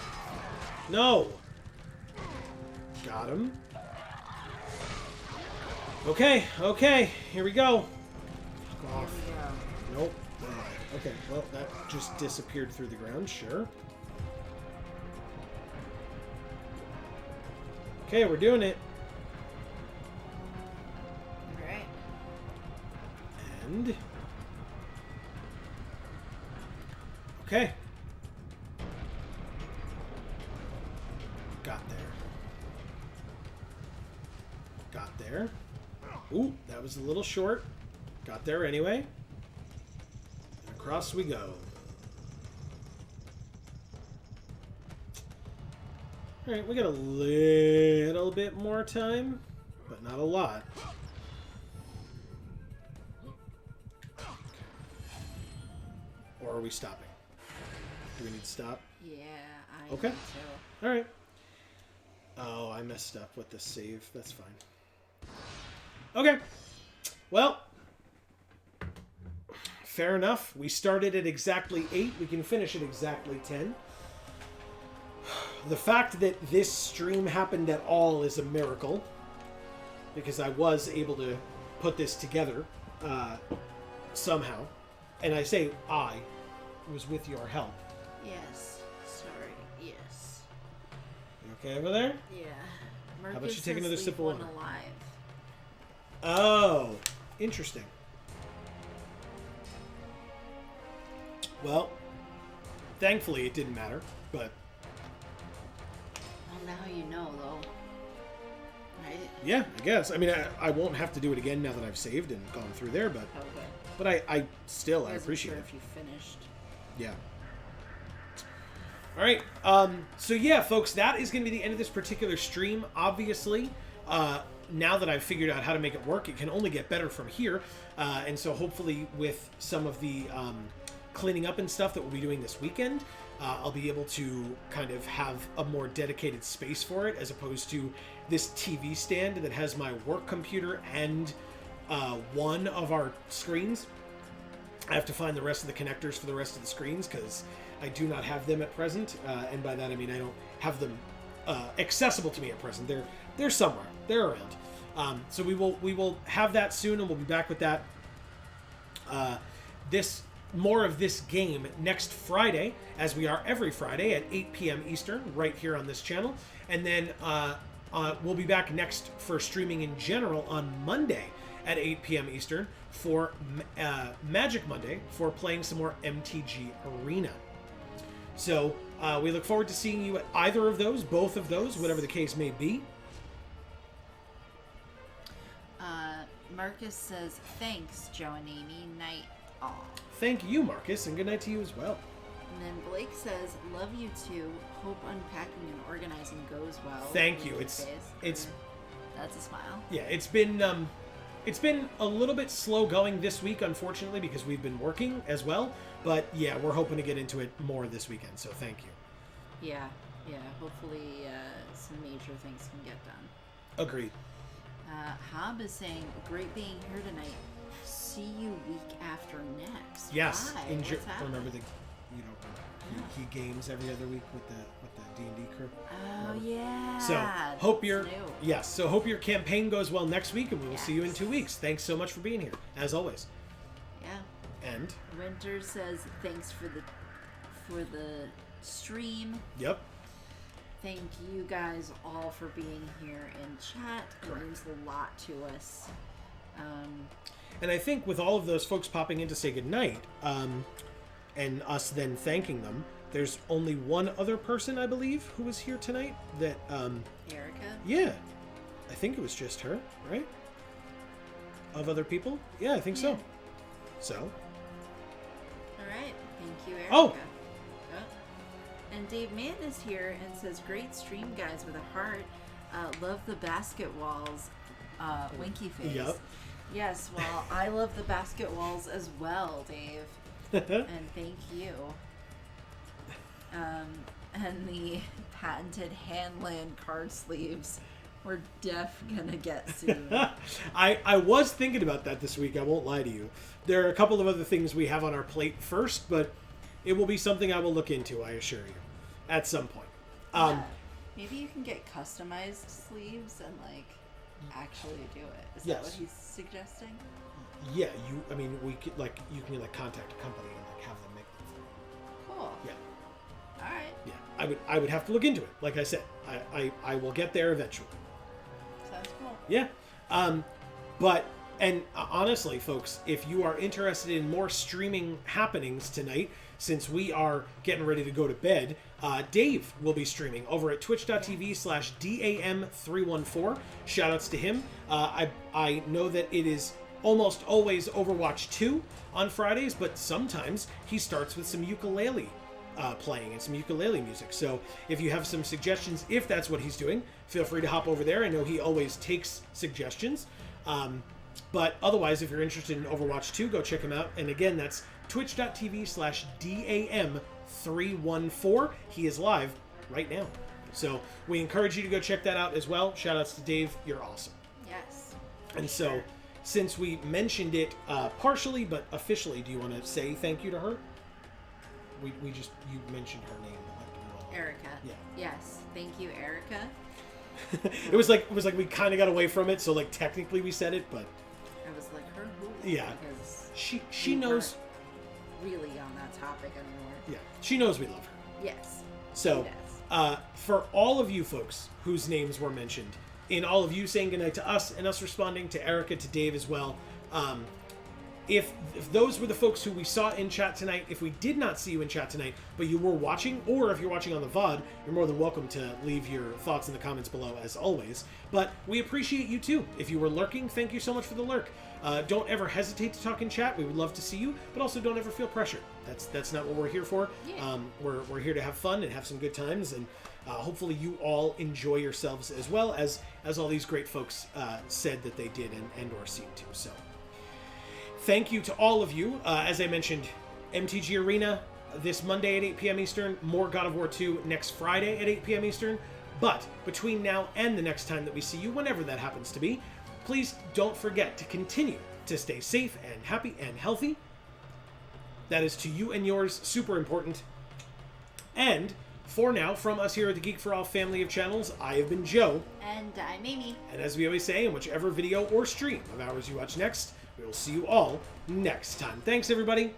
No! Got him. Okay, okay, here we go. Fuck off. Nope. Alright. Okay, well, that just disappeared through the ground, sure. Okay, we're doing it. Alright. And... okay. Got there. Got there. Ooh, that was a little short. Got there anyway. And across we go. Alright, we got a little bit more time, but not a lot. Or are we stopping? Do we need to stop? Yeah, I Okay. think so. Alright. Oh, I messed up with the save. That's fine. Okay. Well, fair enough. We started at exactly 8. We can finish at exactly 10. The fact that this stream happened at all is a miracle. because I was able to put this together somehow. And I say I, it was with your help. Yes. Sorry. Yes. You okay over there? Yeah. How about you take another leave sip of one water? alive. Oh, interesting. Well, thankfully it didn't matter, but Well, now you know, though. Right? yeah, I guess. I mean, I won't have to do it again now that I've saved and gone through there, but Okay. I still I Wasn't appreciate sure it. if you finished. Yeah. All right. So yeah, folks, that is going to be the end of this particular stream. Obviously, now that I've figured out how to make it work, it can only get better from here. And so hopefully with some of the cleaning up and stuff that we'll be doing this weekend, I'll be able to kind of have a more dedicated space for it, as opposed to this TV stand that has my work computer and one of our screens. I have to find the rest of the connectors for the rest of the screens because I do not have them at present, and by that I mean I don't have them accessible to me at present. They're somewhere. They're around. So we will have that soon, and we'll be back with that. More of this game next Friday, as we are every Friday at 8 p.m. Eastern, right here on this channel, and then we'll be back next for streaming in general on Monday at 8 p.m. Eastern for Magic Monday for playing some more MTG Arena. So we look forward to seeing you at either of those, both of those, whatever the case may be. Marcus says, thanks, Joe and Amy. Night all. Thank you, Marcus, and good night to you as well. And then Blake says, love you too. Hope unpacking and organizing goes well. Thank you. That's a smile. Yeah, it's been a little bit slow going this week, unfortunately, because we've been working as well. But yeah, we're hoping to get into it more this weekend. So thank you. Yeah. Hopefully, some major things can get done. Agreed. Hob is saying, great being here tonight. See you week after next. Yes. Why? What's happening? Remember he games every other week with the D&D crew. Oh yeah. So hope your campaign goes well next week, and we will see you in 2 weeks. Thanks so much for being here, as always. Yeah. And Winter says thanks for the stream. Yep. Thank you guys all for being here in chat. It means a lot to us. And I think with all of those folks popping in to say goodnight, and us then thanking them, there's only one other person, I believe, who was here tonight. That Erica? Yeah. I think it was just her, right? Of other people? Yeah, I think so. So. Alright. Thank you, Erica. Oh! And Dave Mann is here and says, great stream, guys, with a heart. Love the basket walls. Winky face. Yep. Yes, well, I love the basket walls as well, Dave. And thank you. And the patented Handland card sleeves we're gonna get soon. I was thinking about that this week, I won't lie to you. There are a couple of other things we have on our plate first, but it will be something I will look into, I assure you, at some point. Maybe you can get customized sleeves and actually do it. Is Yes. that what he's suggesting? Yeah, we could you can contact a company and have them make them for you. Cool. Yeah. All right. Yeah, I would have to look into it. Like I said, I will get there eventually. Sounds cool. Yeah. And honestly, folks, if you are interested in more streaming happenings tonight, since we are getting ready to go to bed, Dave will be streaming over at twitch.tv/DAM314. Shoutouts to him. I know that it is almost always Overwatch 2 on Fridays, but sometimes he starts with some ukulele playing and some ukulele music. So if you have some suggestions, if that's what he's doing, feel free to hop over there. I know he always takes suggestions. But otherwise, if you're interested in Overwatch 2, go check him out. And again, that's twitch.tv/DAM314. He is live right now. So we encourage you to go check that out as well. Shoutouts to Dave. You're awesome. Yes. And so, since we mentioned it partially, but officially, do you want to say thank you to her? You mentioned her name. Erica. Yeah. Yes. Thank you, Erica. It was like we kind of got away from it, so like technically we said it, but I was like, her who? Yeah. Because she knows. really on that topic anymore. Yeah, she knows we love her. Yes. So, She does. for all of you folks whose names were mentioned, in all of you saying goodnight to us and us responding to Erica, to Dave as well, if those were the folks who we saw in chat tonight, if we did not see you in chat tonight, but you were watching, or if you're watching on the VoD, you're more than welcome to leave your thoughts in the comments below, as always. But we appreciate you too. If you were lurking, thank you so much for the lurk. Don't ever hesitate to talk in chat. We would love to see you, but also don't ever feel pressure. That's not what we're here for. Yeah. We're here to have fun and have some good times, and hopefully you all enjoy yourselves as well as all these great folks said that they did and or seem to. So thank you to all of you. As I mentioned, MTG Arena this Monday at 8 p.m. Eastern, more God of War 2 next Friday at 8 p.m. Eastern. But between now and the next time that we see you, whenever that happens to be, please don't forget to continue to stay safe and happy and healthy. That is to you and yours super important. And for now, from us here at the Geek for All family of channels, I have been Joe. And I'm Amy. And as we always say, in whichever video or stream of ours you watch next, we will see you all next time. Thanks, everybody.